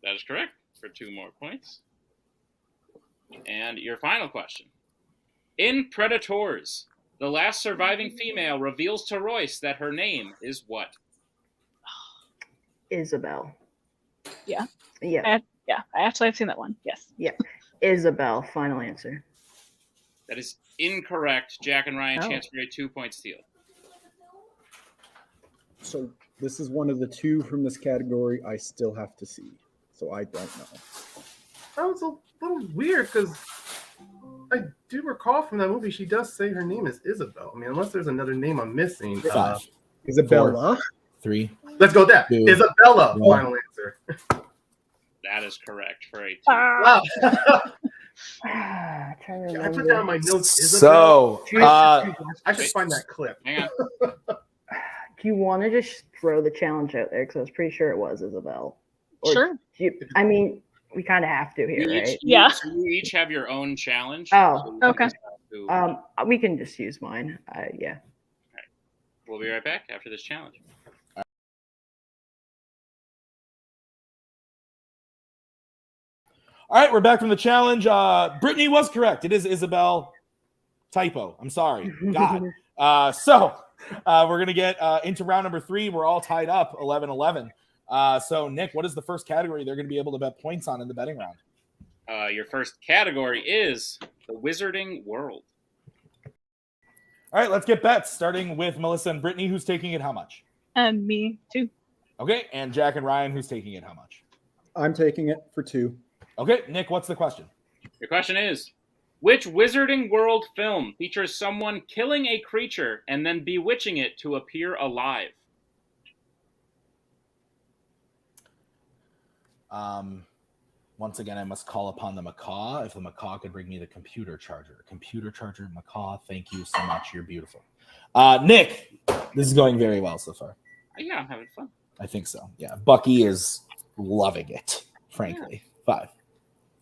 That is correct for 2 more points. And your final question. In Predators, the last surviving female reveals to Royce that her name is what? Isabel. Yeah. Yeah. I've seen that one. Yes. Yeah. Isabel, final answer. That is incorrect. Jack and Ryan, Oh. chance for a 2-point steal. So this is one of the two from this category I still have to see. So I don't know. That was a little weird because I do recall from that movie she does say her name is Isabel. I mean, unless there's another name I'm missing. Isabella. 3. Let's go with that. 2, Isabella. 1. Final answer. That is correct for a 2. Wow. I put down my notes. Isabel. So, I should find that clip. Hang on. Do you want to just throw the challenge out there? Because I was pretty sure it was Isabel. Sure. I mean, we kind of have to here, right? You each have your own challenge. Oh, So okay. We can just use mine. Yeah. We'll be right back after this challenge. all right, we're back from the challenge. Brittany was correct. It is Isabel. Typo. I'm sorry. God. So we're going to get into round number 3. We're all tied up 11-11. So, Nick, what is the first category they're going to be able to bet points on in the betting round? Your first category is the Wizarding World. All right, let's get bets, starting with Melissa and Brittany, who's taking it how much? Me too. Okay, and Jack and Ryan, who's taking it how much? I'm taking it for 2. Okay, Nick, what's the question? Your question is, which Wizarding World film features someone killing a creature and then bewitching it to appear alive? Once again, I must call upon the macaw. If the macaw could bring me the computer charger. Computer charger, macaw, thank you so much. You're beautiful. Nick, this is going very well so far. Yeah, I'm having fun. I think so. Yeah, Bucky is loving it, frankly. 5.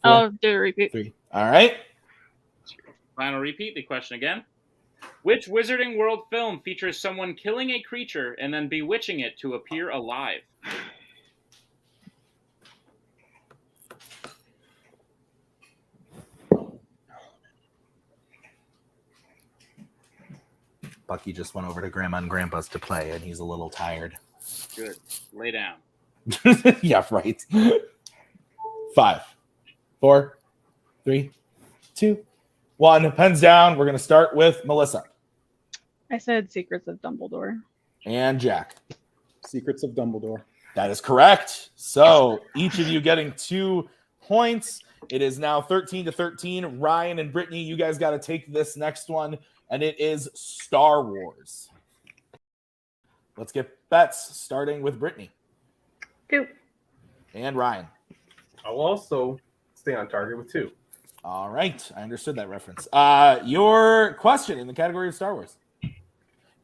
4, I'll do a repeat. 3. All right. Final repeat, the question again. Which Wizarding World film features someone killing a creature and then bewitching it to appear alive? Bucky just went over to Grandma and Grandpa's to play, and he's a little tired. Good. Lay down. Yeah, right. 5, 4, 3, 2, 1. Pens down. We're going to start with Melissa. I said Secrets of Dumbledore. And Jack. Secrets of Dumbledore. That is correct. So each of you getting 2 points. It is now 13-13. Ryan and Brittany, you guys got to take this next one, and it is Star Wars. Let's get bets, starting with Brittany. 2. And Ryan. I'll also stay on target with 2. All right. I understood that reference. Your question in the category of Star Wars.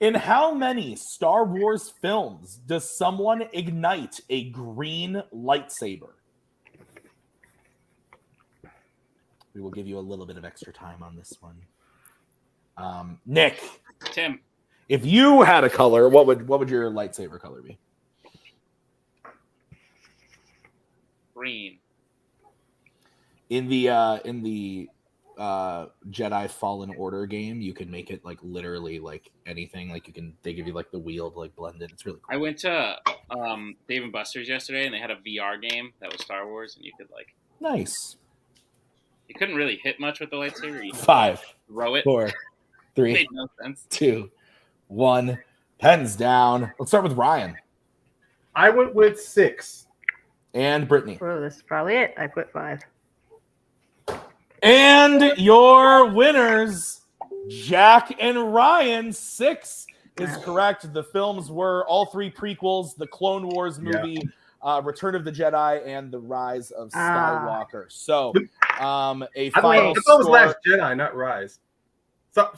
In how many Star Wars films does someone ignite a green lightsaber? We will give you a little bit of extra time on this one. Nick, Tim, if you had a color, what would your lightsaber color be? green. In the Jedi Fallen Order game, you can make it like literally like anything. Like they give you like the wheel to like blend it. It's really cool. I went to Dave & Buster's yesterday, and they had a VR game that was Star Wars, and you could like Nice. You couldn't really hit much with the lightsaber. You could, 5, throw it. 4, 3, Made no sense. 2, 1. Pens down. Let's start with Ryan. I went with 6. And Brittany. Oh, this is probably it. I put 5. And your winners, Jack and Ryan. 6 is correct. The films were all 3 prequels: the Clone Wars movie, Return of the Jedi, and the Rise of Skywalker. So, a final I thought it score. was Last Jedi, not Rise. So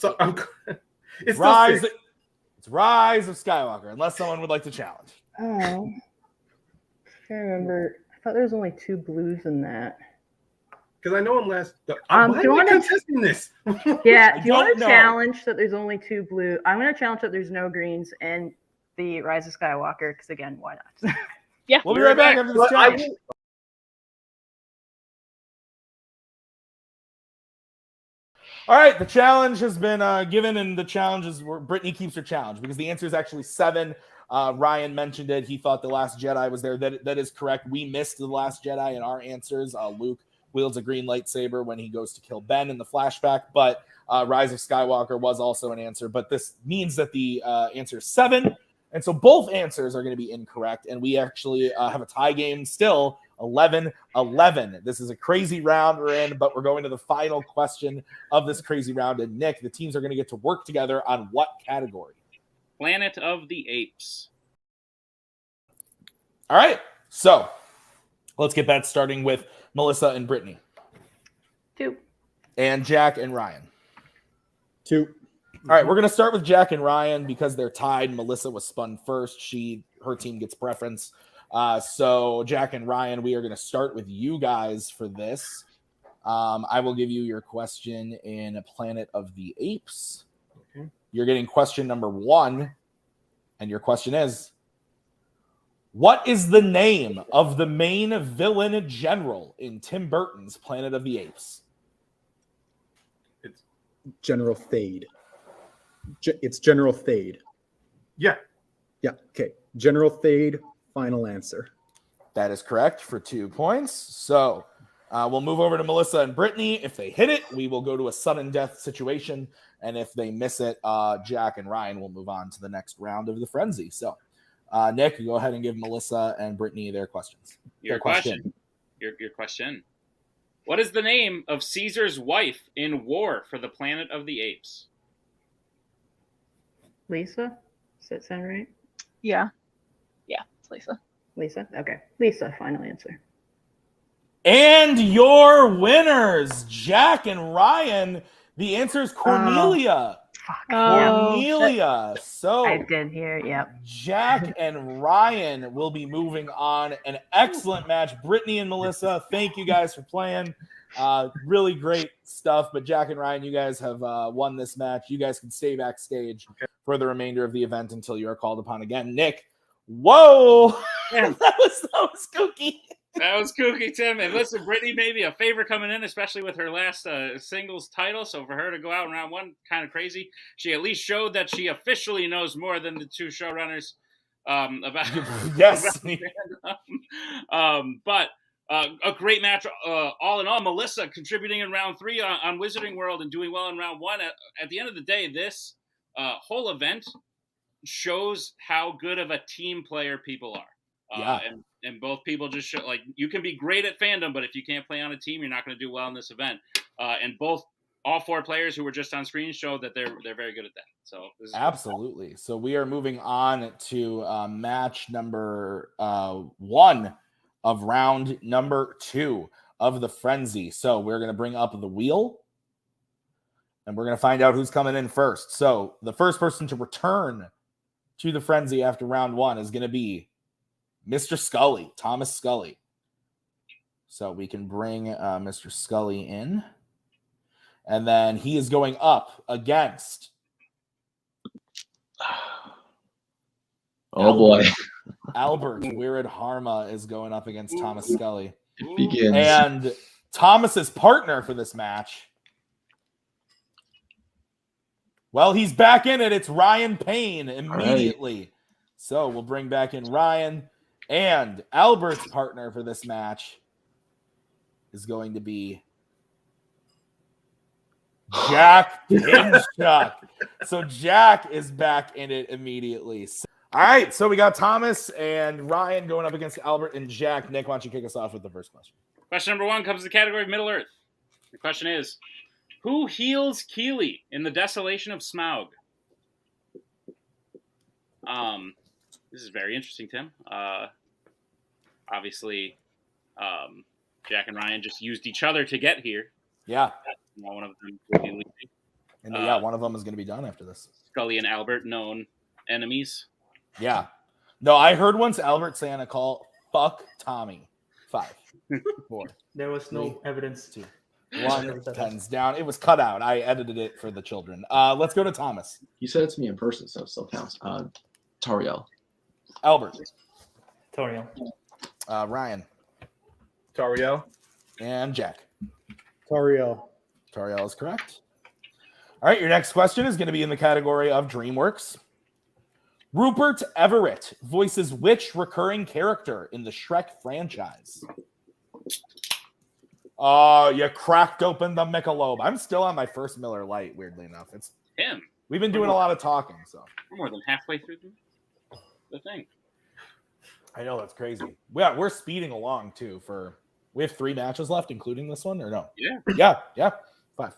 it's Rise. It's Rise of Skywalker. Unless someone would like to challenge. Oh, I can't remember. I thought there was only 2 blues in that. Because I know in Last. Do you want to contesting this? Yeah, do you want don't to know. challenge that there's only 2 blue? I'm going to challenge that there's no greens and the Rise of Skywalker, because again, why not? Yeah. We'll be right back after this challenge. All right, the challenge has been given, and the challenge is where Brittany keeps her challenge because the answer is actually 7. Ryan mentioned it. He thought The Last Jedi was there. That is correct. We missed The Last Jedi in our answers. Luke wields a green lightsaber when he goes to kill Ben in the flashback, but Rise of Skywalker was also an answer. But this means that the answer is 7. And so both answers are going to be incorrect. And we actually have a tie game still, 11-11. This is a crazy round we're in, but we're going to the final question of this crazy round. And Nick, the teams are going to get to work together on what category? Planet of the Apes. All right. So let's get that starting with Melissa and Brittany. 2. And Jack and Ryan. 2. All right, we're going to start with Jack and Ryan because they're tied. Melissa was spun first. Her team gets preference. So Jack and Ryan, we are going to start with you guys for this. I will give you your question in Planet of the Apes. Okay. You're getting question number 1, and your question is, what is the name of the main villain general in Tim Burton's Planet of the Apes? It's General Thade. It's General Thade. Yeah. Yeah. Okay. General Thade. Final answer. That is correct for 2 points. So we'll move over to Melissa and Brittany. If they hit it, we will go to a sudden death situation. And if they miss it, Jack and Ryan will move on to the next round of the frenzy. So, Nick, go ahead and give Melissa and Brittany their questions. Your question. Your question. What is the name of Caesar's wife in War for the Planet of the Apes? Lisa? Does that sound right? Yeah. Yeah, it's Lisa. Lisa? Okay. Lisa, final answer. And your winners, Jack and Ryan. The answer is Cornelia. Cornelia. So I did hear it. Yep. Jack and Ryan will be moving on. An excellent match. Brittany and Melissa, thank you guys for playing. Really great stuff. But Jack and Ryan, you guys have won this match. You guys can stay backstage for the remainder of the event until you are called upon again. Nick, whoa, that was kooky. That was kooky, Tim. And listen, Brittany may be a favorite coming in, especially with her last singles title. So for her to go out in round 1, kind of crazy. She at least showed that she officially knows more than the 2 showrunners about. Yes. But a great match, all in all. Melissa contributing in round 3 on Wizarding World and doing well in round 1. At the end of the day, this whole event shows how good of a team player people are. And both people just show, like, you can be great at fandom, but if you can't play on a team, you're not going to do well in this event. And all 4 players who were just on screen showed that they're very good at that. So this is absolutely. So we are moving on to match number 1 of round number 2 of the frenzy. So we're going to bring up the wheel, and we're going to find out who's coming in first. So the first person to return to the frenzy after round 1 is going to be Mr. Scully, Thomas Scully. So we can bring Mr. Scully in. And then he is going up against Oh boy. Albert Wirid Harma is going up against Thomas Scully. It begins. And Thomas's partner for this match, well, he's back in it. It's Ryan Payne immediately. Right. So we'll bring back in Ryan. And Albert's partner for this match is going to be Jack Pinchuk. So Jack is back in it immediately. All right, so we got Thomas and Ryan going up against Albert and Jack. Nick, why don't you kick us off with the first question? Question number 1 comes to the category of Middle Earth. The question is, who heals Keely in the Desolation of Smaug? This is very interesting, Tim. Obviously, Jack and Ryan just used each other to get here. Yeah. One of them will be leaving. And yeah, one of them is going to be done after this. Scully and Albert, known enemies. Yeah. No, I heard once Albert say on a call, fuck Tommy. 5, 4. There was no 3, evidence. 2, 1. Pens down. It was cut out. I edited it for the children. Let's go to Thomas. You said it to me in person, so it still counts. Tariel. Albert. Toriel. Ryan. Tariel. And Jack. Tariel. Tariel is correct. All right, your next question is going to be in the category of DreamWorks. Rupert Everett voices which recurring character in the Shrek franchise? You cracked open the Michelob. I'm still on my first Miller Lite, weirdly enough. It's him. We've been doing a lot of talking, so. We're more than halfway through the thing. I know, that's crazy. Yeah, we're speeding along, too. We have 3 matches left, including this one, or no? Yeah. Yeah. 5,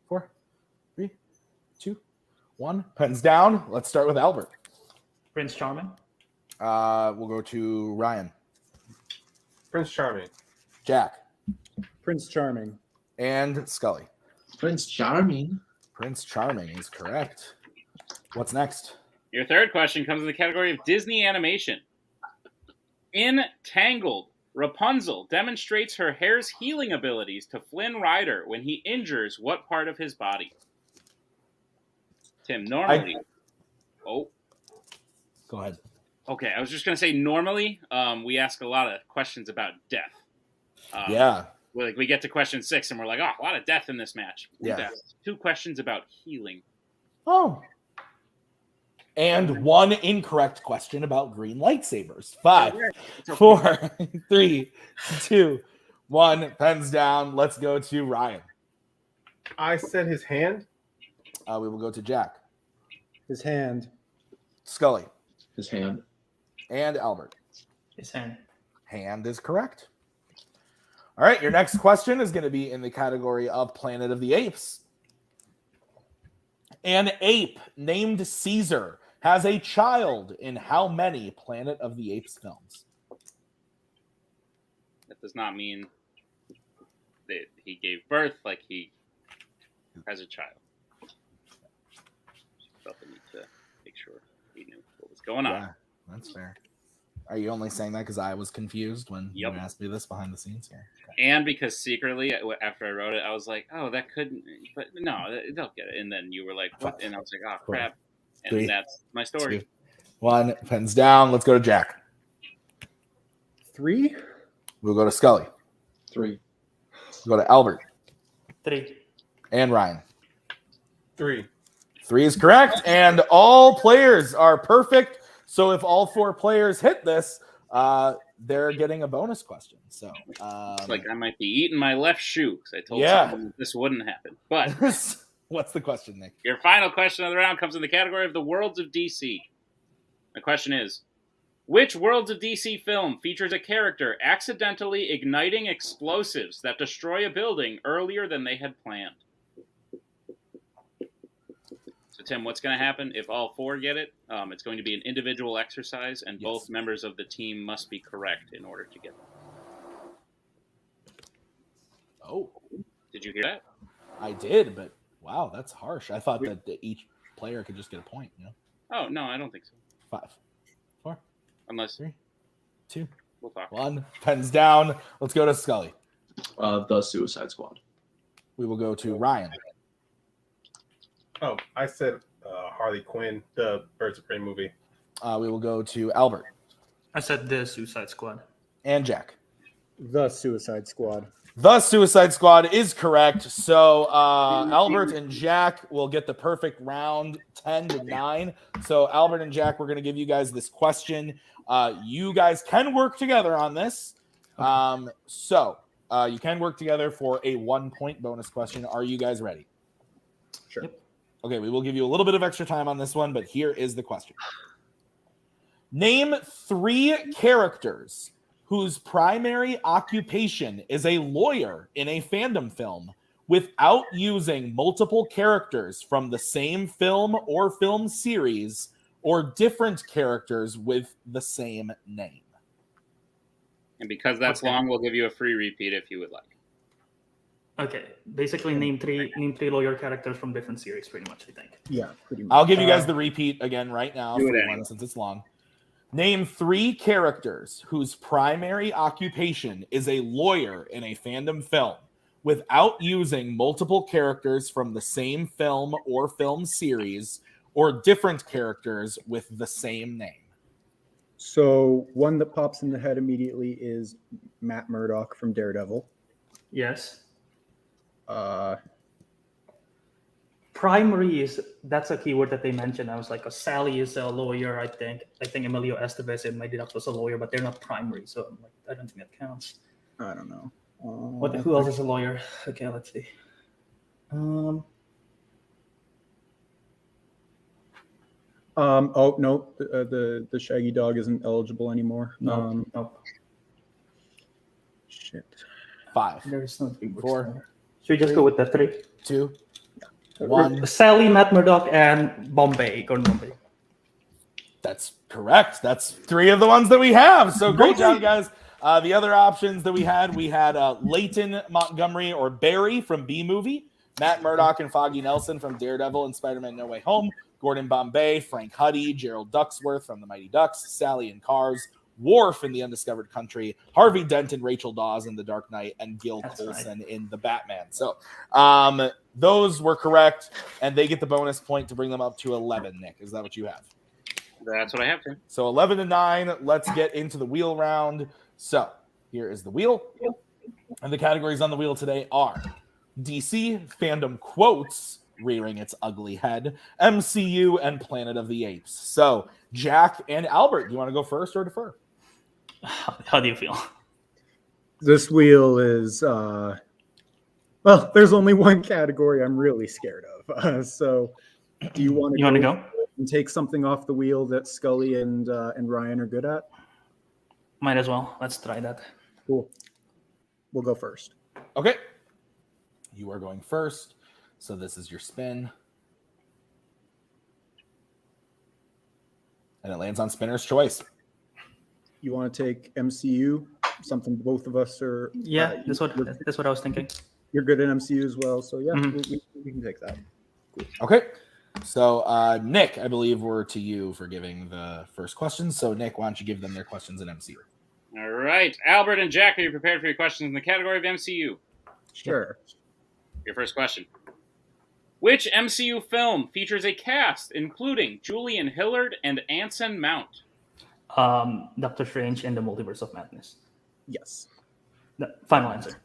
4, 3, 2, 1. Pens down. Let's start with Albert. Prince Charming. We'll go to Ryan. Prince Charming. Jack. Prince Charming. And Scully. Prince Charming. Prince Charming is correct. What's next? Your third question comes in the category of Disney animation. In Tangled, Rapunzel demonstrates her hair's healing abilities to Flynn Rider when he injures what part of his body? Tim, normally... Go ahead. Okay, I was just going to say, normally, we ask a lot of questions about death. Yeah. We get to question 6, and we're like, a lot of death in this match. We've Yeah. asked 2 questions about healing. Oh. And 1 incorrect question about green lightsabers. 5, 4, 3, 2, 1. Pens down. Let's go to Ryan. I said his hand. We will go to Jack. His hand. Scully. His hand. And Albert. His hand. Hand is correct. All right, your next question is going to be in the category of Planet of the Apes. An ape named Caesar has a child in how many Planet of the Apes films? That does not mean that he gave birth like he has a child. Felt the need to make sure he knew what was going on. Yeah, that's fair. Are you only saying that because I was confused when you asked me this behind the scenes here? Okay. And because secretly, after I wrote it, I was like, oh, that couldn't, but no, they'll get it. And then you were like, what? And I was like, oh, crap. And 3, that's my story. 2, 1. Pens down. Let's go to Jack. 3. We'll go to Scully. 3. We'll go to Albert. 3. And Ryan. 3. 3 is correct. And all players are perfect. So if all 4 players hit this, they're getting a bonus question. So it's like I might be eating my left shoe because I told someone this wouldn't happen. But what's the question, Nick? Your final question of the round comes in the category of the Worlds of DC. The question is, which Worlds of DC film features a character accidentally igniting explosives that destroy a building earlier than they had planned? So, Tim, what's going to happen if all 4 get it? It's going to be an individual exercise, and both members of the team must be correct in order to get them. Oh. Did you hear that? I did, but wow, that's harsh. I thought that each player could just get a point, you know? Oh, no, I don't think so. 5, 4. Unless 3, 2, we'll talk. 1. Pens down. Let's go to Scully. The Suicide Squad. we will go to Ryan. Oh, I said Harley Quinn, the Birds of Prey movie. We will go to Albert. I said the Suicide Squad. And Jack. The Suicide Squad. The Suicide Squad is correct. So Albert and Jack will get the perfect round, 10-9. So Albert and Jack, we're going to give you guys this question. You guys can work together on this. You can work together for a 1-point bonus question. Are you guys ready? Sure. Yep. Okay, we will give you a little bit of extra time on this one, but here is the question. Name 3 characters whose primary occupation is a lawyer in a fandom film without using multiple characters from the same film or film series or different characters with the same name. And because that's long, we'll give you a free repeat if you would like. Okay, basically name three lawyer characters from different series, pretty much, I think. Yeah, pretty much. I'll give you guys the repeat again right now Do it for anyway. one since it's long. Name 3 characters whose primary occupation is a lawyer in a fandom film without using multiple characters from the same film or film series or different characters with the same name. So one that pops in the head immediately is Matt Murdock from Daredevil. Yes. Primary that's a keyword that they mentioned. I was like, Sally is a lawyer, I think. I think Emilio Estevez and my deduct was a lawyer, but they're not primary, so I'm like, I don't think that counts. I don't know. Who else is a lawyer? Okay, let's see. Oh no, the Shaggy Dog isn't eligible anymore. No. Shit. 5. There's no 3. 4. Should we just go with the 3? 2. 1. Sally, Matt Murdock, and Gordon Bombay. That's correct. That's 3 of the ones that we have. So great job, guys. The other options that we had Leighton Montgomery or Barry from B-Movie, Matt Murdock and Foggy Nelson from Daredevil and Spider-Man No Way Home, Gordon Bombay, Frank Huddy, Gerald Ducksworth from The Mighty Ducks, Sally and Cars, Worf in The Undiscovered Country, Harvey Dent and Rachel Dawes in The Dark Knight, and Gil Colson in The Batman. So those were correct, and they get the bonus point to bring them up to 11, Nick. Is that what you have? That's what I have, Tim. So 11-9, let's get into the wheel round. So here is the wheel. And the categories on the wheel today are DC, Fandom Quotes, rearing its ugly head, MCU, and Planet of the Apes. So Jack and Albert, do you want to go first or defer? How do you feel? This wheel is there's only one category I'm really scared of. So do you want to go and take something off the wheel that Scully and Ryan are good at? Might as well. Let's try that. Cool. We'll go first. Okay. You are going first. So this is your spin. And it lands on Spinner's choice. You want to take MCU? Something both of us are. Yeah, that's what I was thinking. You're good at MCU as well, so yeah, we can take that. Cool. Okay. So Nick, I believe we're to you for giving the first question. So Nick, why don't you give them their questions in MCU? All right. Albert and Jack, are you prepared for your questions in the category of MCU? Sure. Your first question. Which MCU film features a cast including Julian Hillard and Anson Mount? Doctor Strange and the Multiverse of Madness. Yes. The final answer.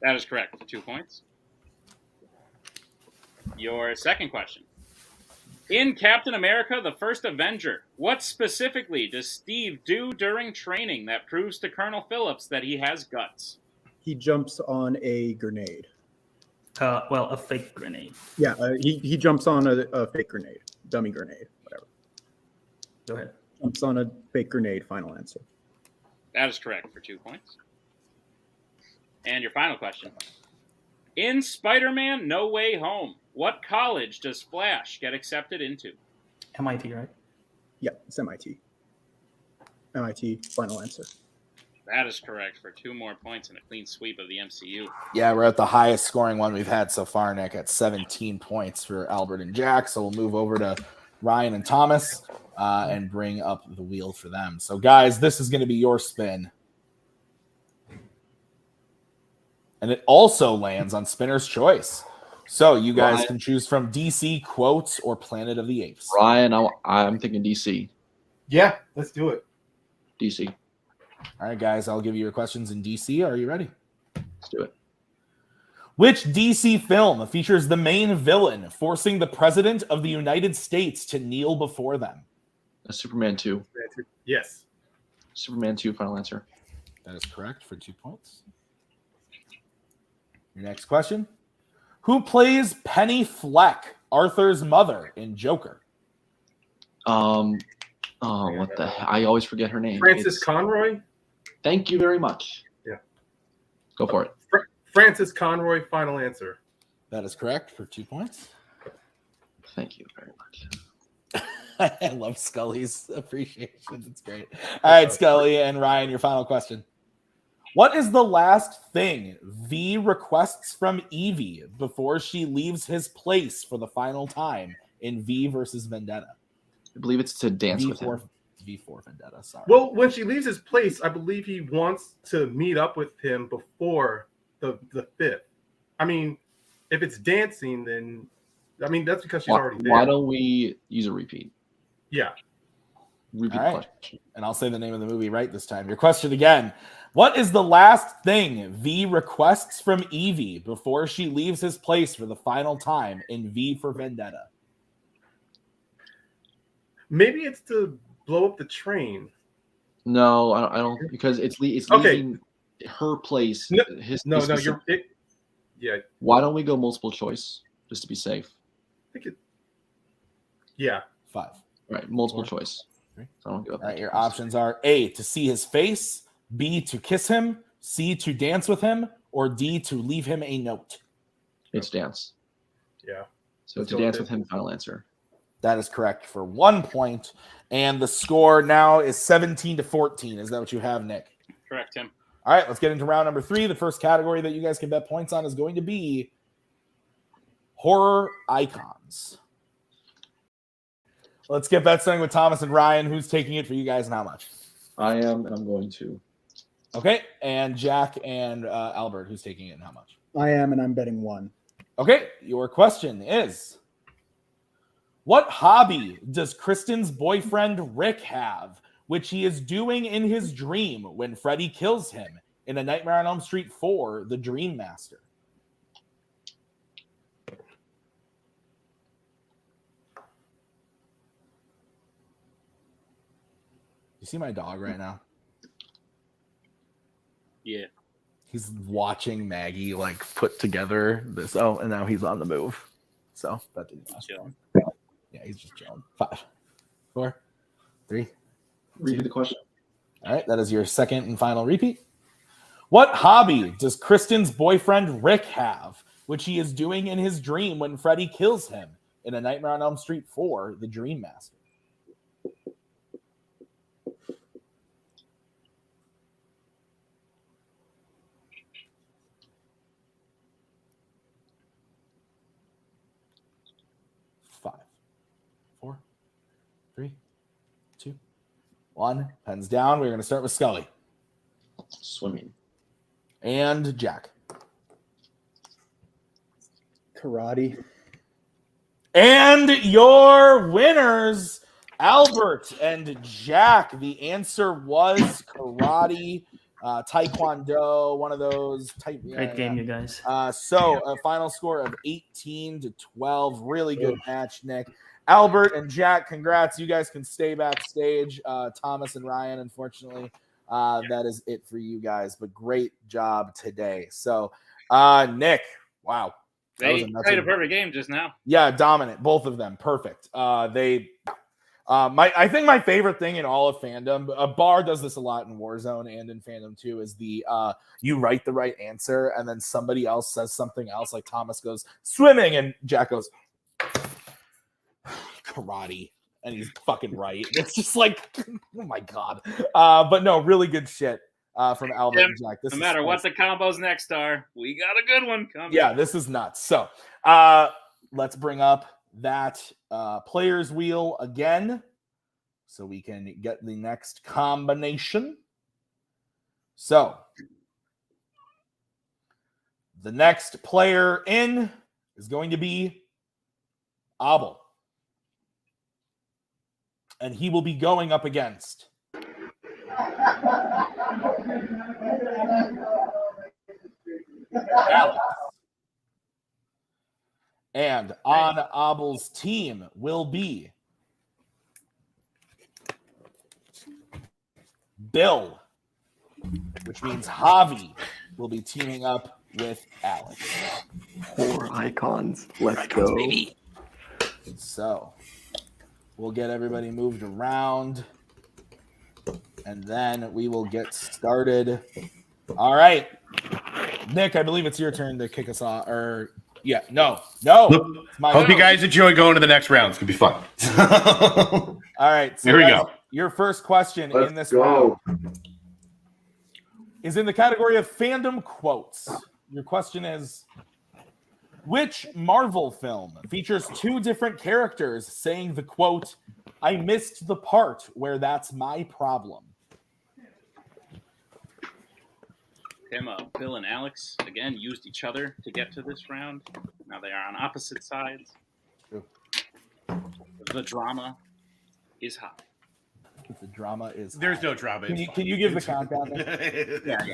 That is correct. 2 points. Your second question. In Captain America, the First Avenger, what specifically does Steve do during training that proves to Colonel Phillips that he has guts? He jumps on a grenade. A fake grenade. Yeah, he jumps on a fake grenade, dummy grenade, whatever. Go ahead. Jumps on a fake grenade, final answer. That is correct for 2 points. And your final question. In Spider-Man No Way Home, what college does Flash get accepted into? MIT, right? Yeah, it's MIT. MIT, final answer. That is correct for 2 more points and a clean sweep of the MCU. Yeah, we're at the highest scoring one we've had so far, Nick, at 17 points for Albert and Jack. So we'll move over to Ryan and Thomas and bring up the wheel for them. So, guys, this is going to be your spin. And it also lands on Spinner's Choice. So you guys Ryan. can choose from DC, Quotes, or Planet of the Apes. Ryan, I'm thinking DC. Yeah, let's do it. DC. All right, guys, I'll give you your questions in DC. Are you ready? Let's do it. Which DC film features the main villain forcing the President of the United States to kneel before them? Superman 2. Yes. Superman 2, final answer. That is correct for 2 points. Your next question. Who plays Penny Fleck, Arthur's mother, in Joker? Oh, what the hell? I always forget her name. Frances Conroy? Thank you very much. Yeah. Go for it. Frances Conroy, final answer. That is correct for 2 points. Thank you very much. I love Scully's appreciation. It's great. All right, Scully and Ryan, your final question. What is the last thing V requests from Evie before she leaves his place for the final time in V versus Vendetta? I believe it's to dance with him. V4 Vendetta, sorry. Well, when she leaves his place, I believe he wants to meet up with him before the 5th. I mean, if it's dancing, then that's because she's already there. Why don't we use a repeat? Yeah. Repeat All right. question. And I'll say the name of the movie right this time. Your question again. What is the last thing V requests from Evie before she leaves his place for the final time in V for Vendetta? Maybe it's to blow up the train. No, I don't, because it's leaving her place. Yeah. Why don't we go multiple choice just to be safe? Yeah. 5. Right, multiple choice. Three. So I don't go All right, your options are A, to see his face, B, to kiss him, C, to dance with him, or D, to leave him a note. It's dance. Yeah. So to dance with him, final answer. That is correct for 1 point. And the score now is 17-14. Is that what you have, Nick? Correct, Tim. All right, let's get into round number 3. The first category that you guys can bet points on is going to be horror icons. Let's get that starting with Thomas and Ryan. Who's taking it for you guys and how much? I am, and I'm going to. Okay, and Jack and Albert, who's taking it and how much? I am, and I'm betting 1. Okay, your question is, what hobby does Kristen's boyfriend Rick have, which he is doing in his dream when Freddy kills him in A Nightmare on Elm Street 4, The Dream Master? You see my dog right now? Yeah. He's watching Maggie like put together this. Oh, and now he's on the move. So that didn't last long. Yeah, he's just chilling. 5, 4, 3. Repeat the question. All right, that is your second and final repeat. What hobby does Kristen's boyfriend Rick have, which he is doing in his dream when Freddy kills him in A Nightmare on Elm Street 4, The Dream Master? Four, 3, 2, 1. Pens down. We're going to start with Scully. Swimming. And Jack. Karate. And your winners, Albert and Jack. The answer was karate, taekwondo, one of those type. Great game, you guys. So a final score of 18-12. Really good match, Nick. Albert and Jack, congrats. You guys can stay backstage. Thomas and Ryan, unfortunately, that is it for you guys. But great job today. So, Nick, wow. They played a perfect game just now. Yeah, dominant. Both of them. Perfect. I think my favorite thing in all of fandom, Bar does this a lot in Warzone and in Fandom too, is the you write the right answer and then somebody else says something else, like Thomas goes swimming and Jack goes karate, and he's fucking right. It's just like, oh my god. But no, really good shit from Albert and Jack. No matter what the combos next are, we got a good one coming. Yeah, this is nuts. So let's bring up that player's wheel again so we can get the next combination. So The next player in is going to be Abel. And he will be going up against Alex. And on Abel's team will be Bill, which means Javi will be teaming up with Alex. 4 icons. Let's go. Baby. So we'll get everybody moved around, and then we will get started. All right. Nick, I believe it's your turn to kick us off. No. Look, hope you guys enjoy going to the next round. It's going to be fun. All right. So here we guys, go. Your first question in this round is in the category of fandom quotes. Your question is, which Marvel film features 2 different characters saying the quote, "I missed the part where that's my problem"? Tim, Bill and Alex, again, used each other to get to this round. Now they are on opposite sides. The drama is high. The drama is There's high. no drama. Can you give the countdown? Yeah.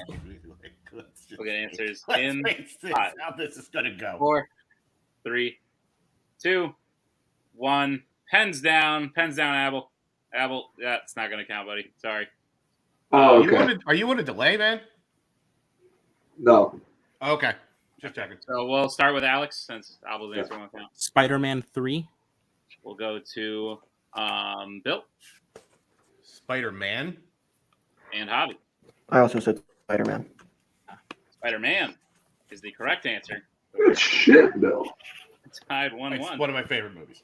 We'll get answers in how this is going to go. 4, 3, 2, 1. Pens down. Pens down, Abel. Abel, that's not going to count, buddy. Sorry. Oh, okay. Are you on a delay, man? No. Okay. Just checking. So we'll start with Alex since Abel's answer won't count. Spider-Man 3. We'll go to Bill. Spider-Man. And Javi. I also said Spider-Man. Spider-Man is the correct answer. Good shit, Bill. Tied 1-1. It's one of my favorite movies.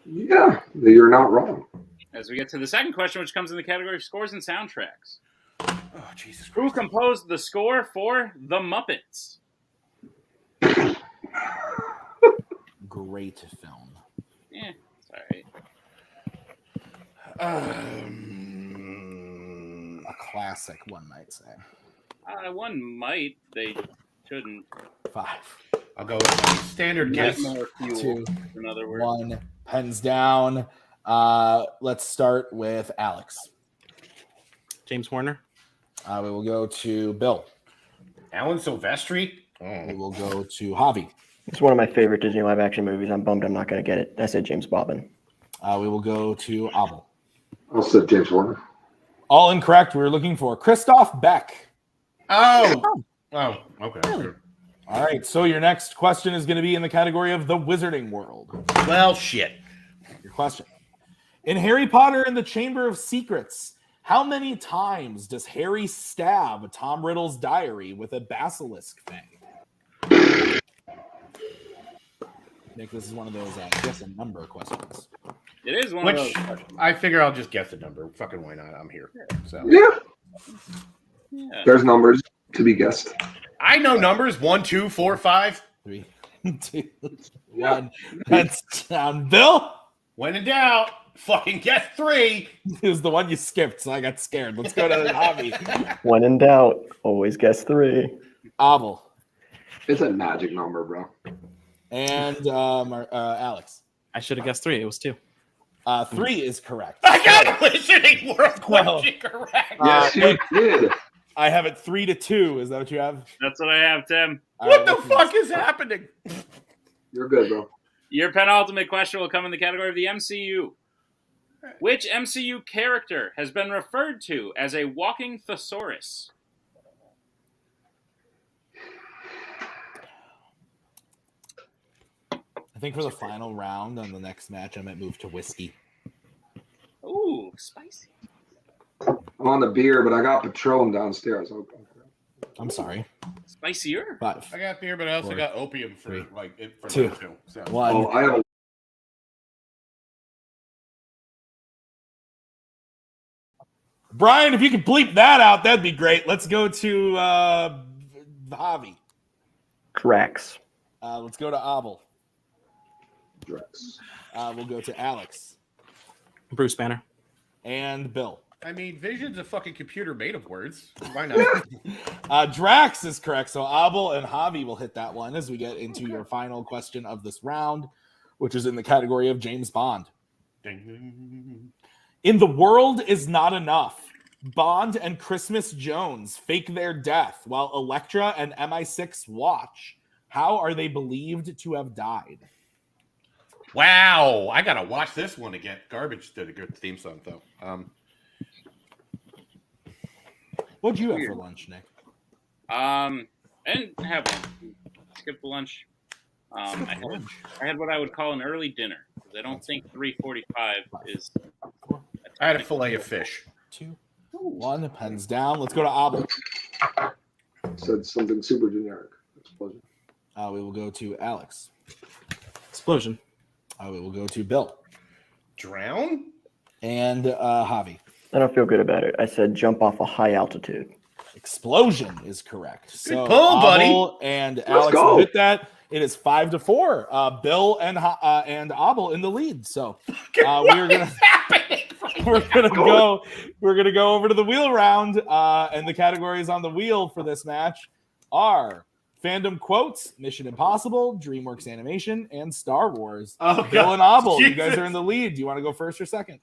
Yeah, you're not wrong. As we get to the second question, which comes in the category of scores and soundtracks. Oh, Jesus Christ. Who composed the score for The Muppets? Great film. Yeah, it's all right. A classic, one might say. One might. They shouldn't. 5. I'll go with my standard guess. More fuel, 2, in other words. 1. Pens down. Let's start with Alex. James Horner. We will go to Bill. Alan Silvestri. We will go to Javi. It's one of my favorite Disney live-action movies. I'm bummed I'm not going to get it. I said James Bobbin. We will go to Abel. I'll say James Horner. All incorrect. We were looking for Christoph Beck. Oh, okay. Really? All right. So your next question is going to be in the category of the Wizarding World. Well, shit. Your question. In Harry Potter and the Chamber of Secrets, how many times does Harry stab Tom Riddle's diary with a basilisk fang? Nick, this is one of those guess a number questions. It is one of those questions. I figure I'll just guess the number. Fucking why not? I'm here. So Yeah. There's numbers to be guessed. I know numbers. 1, 2, 4, 5. 3, 2, 1. That's down. Bill? When in doubt, fucking guess 3. It was the one you skipped, so I got scared. Let's go to Javi. When in doubt, always guess 3. Abel. It's a magic number, bro. And Alex. I should have guessed 3. It was 2. 3 is correct. I got a Wizarding World question correct. Yes, you did. I have it 3-2. Is that what you have? That's what I have, Tim. What the fuck is happening? You're good, bro. Your penultimate question will come in the category of the MCU. Which MCU character has been referred to as a walking thesaurus? I think for the final round on the next match, I might move to whiskey. Ooh, spicy. I'm on the beer, but I got Patron downstairs. I'm sorry. Spicier. 5. I got beer, but I also 4, got opium for 3, for 2, that too. So. 1. Oh, I have a Brian, if you could bleep that out, that'd be great. Let's go to Javi. Drax. Let's go to Abel. Drax. We'll go to Alex. Bruce Banner. And Bill. I mean, Vision's a fucking computer made of words. Why not? Drax is correct. So Abel and Javi will hit that one as we get into your final question of this round, which is in the category of James Bond. Ding. In The World Is Not Enough, Bond and Christmas Jones fake their death while Elektra and MI6 watch. How are they believed to have died? Wow, I gotta watch this one again. Garbage did a good theme song though. What'd you have for lunch, Nick? I didn't have one. Skipped lunch. I had what I would call an early dinner because I don't think 3:45 is. I had a fillet of fish. 2, 1, pens down. Let's go to Abel. Said something super generic. Explosion. We will go to Alex. Explosion. We will go to Bill. Drown? And Javi. I don't feel good about it. I said jump off a high altitude. Explosion is correct. So pull, buddy. Abel and Alex will hit that. It is 5-4. Bill and Abel in the lead. So we're gonna go over to the wheel round. And the categories on the wheel for this match are Fandom quotes, Mission Impossible, DreamWorks Animation, and Star Wars. Oh, Bill and God. Abel, Jesus. you guys are in the lead. Do you want to go first or second?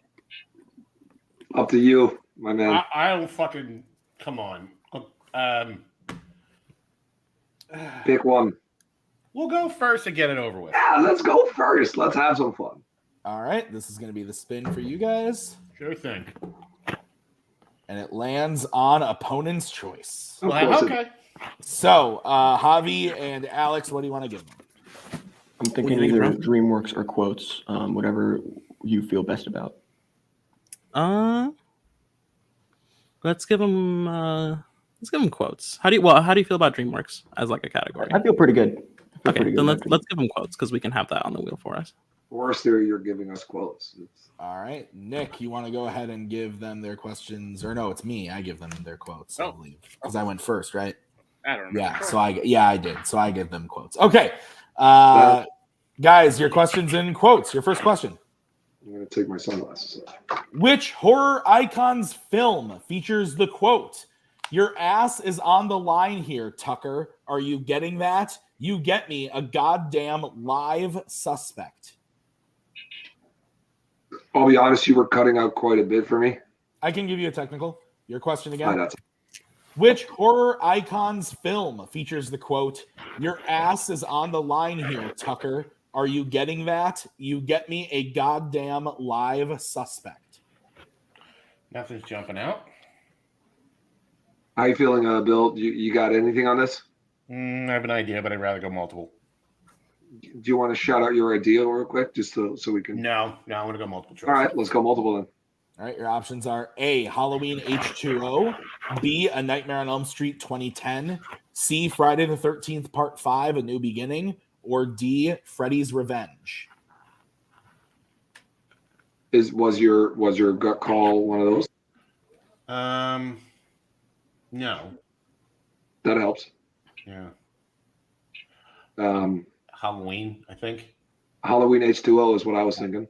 Up to you, my man. I'll fucking come on. Pick one. We'll go first and get it over with. Yeah, let's go first. Let's have some fun. All right, this is going to be the spin for you guys. Sure thing. And it lands on opponent's choice. Okay. So, Javi and Alex, what do you want to give them? I'm thinking either DreamWorks or quotes, whatever you feel best about. Let's give them quotes. How do you feel about DreamWorks as like a category? I feel pretty good. Okay, then let's give them quotes because we can have that on the wheel for us. Worst theory, you're giving us quotes. All right, Nick, you want to go ahead and give them their questions, or no? It's me. I give them their quotes. I believe because I went first, right? I don't know. Yeah, so I did. So I give them quotes. Okay, guys, your questions in quotes. Your first question. I'm going to take my sunglasses off. Which horror icon's film features the quote, "Your ass is on the line here, Tucker. Are you getting that? You get me a goddamn live suspect." I'll be honest, you were cutting out quite a bit for me. I can give you a technical. Your question again. Find out. Which horror icon's film features the quote, "Your ass is on the line here, Tucker. Are you getting that? You get me a goddamn live suspect." Nothing's jumping out. How you feeling, Bill? You got anything on this? I have an idea, but I'd rather go multiple. Do you want to shout out your idea real quick, just so we can? No, I want to go multiple choice. All right, let's go multiple then. All right, your options are A, Halloween H2O, B, A Nightmare on Elm Street 2010, C, Friday the 13th Part 5, A New Beginning, or D, Freddy's Revenge. Was your gut call one of those? No. That helps. Yeah. Halloween, I think. Halloween H2O is what I was thinking.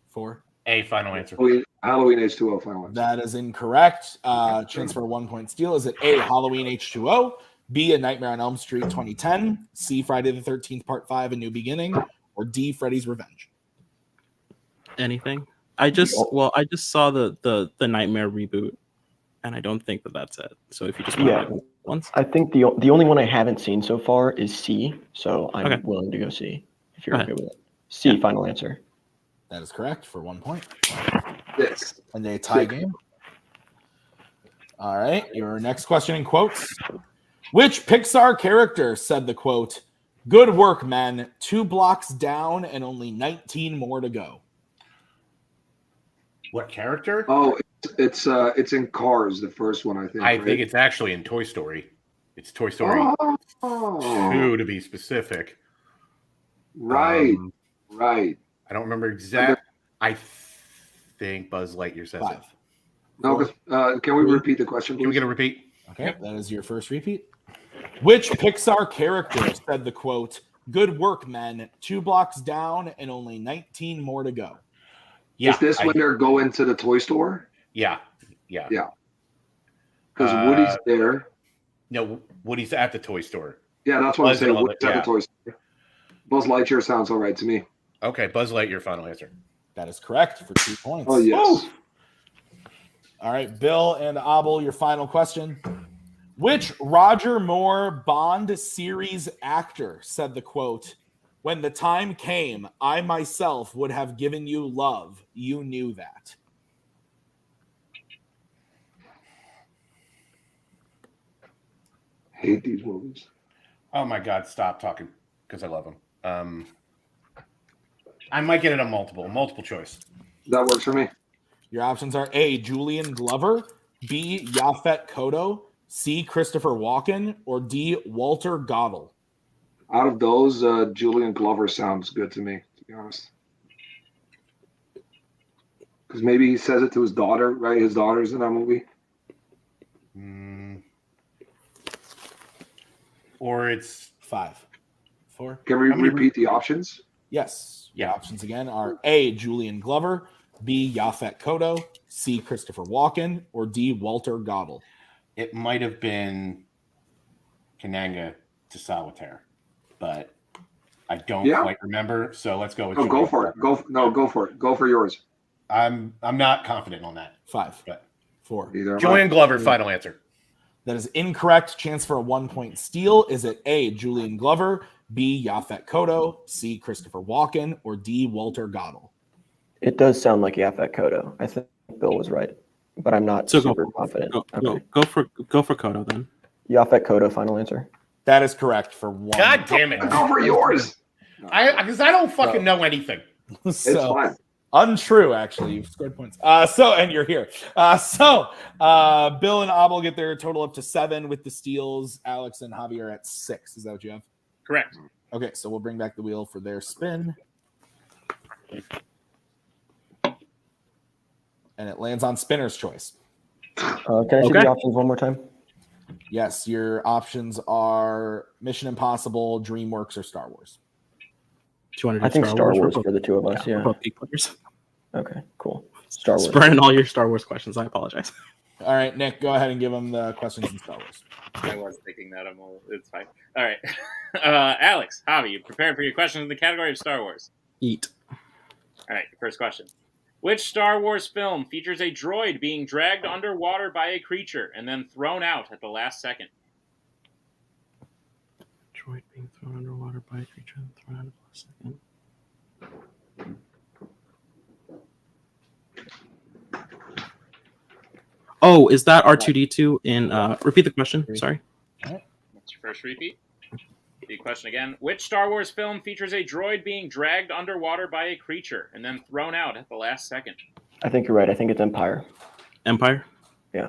4. A, final answer. Halloween H2O, final answer. That is incorrect. Chance for a 1-point steal. Is it A, Halloween H2O, B, A Nightmare on Elm Street 2010, C, Friday the 13th Part 5, A New Beginning, or D, Freddy's Revenge? Anything? I just saw the Nightmare reboot, and I don't think that's it. So if you just want to once, I think the only one I haven't seen so far is C, so I'm willing to go C if you're okay with it. C, final answer. That is correct for 1 point. Yes. And a tie game. All right, your next question in quotes. Which Pixar character said the quote, "Good work, men. 2 blocks down and only 19 more to go"? What character? Oh, it's in Cars, the first one, I think. I think it's actually in Toy Story. It's Toy Story 2 to be specific. Right. Right. I don't remember exact. I think Buzz Lightyear says it. No, can we repeat the question, please? Can we get a repeat? Okay, that is your first repeat. Which Pixar character said the quote, "Good work, men. 2 blocks down and only 19 more to go"? Is this when they're going to the toy store? Yeah. Yeah. Yeah. Because Woody's there. No, Woody's at the toy store. Yeah, that's what I'm saying. Woody's at yeah. the toy store. Buzz Lightyear sounds all right to me. Okay, Buzz Lightyear, final answer. That is correct for 2 points. Oh, yes. Woo! All right, Bill and Abel, your final question. Which Roger Moore Bond series actor said the quote, "When the time came, I myself would have given you love. You knew that." Hate these movies. Oh my God! Stop talking because I love them. I might get it on multiple choice. That works for me. Your options are A, Julian Glover, B, Yaphet Kotto, C, Christopher Walken, or D, Walter Goddell. Out of those, Julian Glover sounds good to me, to be honest. Because maybe he says it to his daughter, right? His daughter's in that movie. Or it's 5, 4. Can we repeat the options? Yes. Yeah. The options again are A, Julian Glover, B, Yaphet Kotto, C, Christopher Walken, or D, Walter Goddell. It might have been Kananga to Solitaire, but I don't quite remember. So let's go with. Oh, go for it. Go for it. Go for yours. I'm not confident on that. 5, but 4. Julian Glover, final answer. That is incorrect. Chance for a 1-point steal. Is it A, Julian Glover, B, Yaphet Kotto, C, Christopher Walken, or D, Walter Goddell? It does sound like Yaphet Kotto. I think Bill was right, but I'm not super confident. Go for Kotto then. Yaphet Kotto, final answer. That is correct for 1. God damn it! Go for yours. Because I don't fucking know anything. It's fine. Untrue, actually. You've scored points. And you're here. Bill and Abel get their total up to 7 with the steals. Alex and Javi are at 6. Is that what you have? Correct. Okay, so we'll bring back the wheel for their spin. And it lands on spinner's choice. Can I see the options one more time? Yes, your options are Mission Impossible, DreamWorks, or Star Wars. I think Star Wars for the two of us. Yeah. Both peak players. Okay, cool. Star Wars. Spraying all your Star Wars questions. I apologize. All right, Nick, go ahead and give them the questions in Star Wars. I was thinking that. It's fine. All right. Alex, Javi, you prepared for your questions in the category of Star Wars? Eat. All right, first question. Which Star Wars film features a droid being dragged underwater by a creature and then thrown out at the last second? Droid being thrown underwater by a creature and thrown out at the last second. Oh, is that R2D2 in repeat the question? Sorry. That's your first repeat. The question again. Which Star Wars film features a droid being dragged underwater by a creature and then thrown out at the last second? I think you're right. I think it's Empire. Empire? Yeah.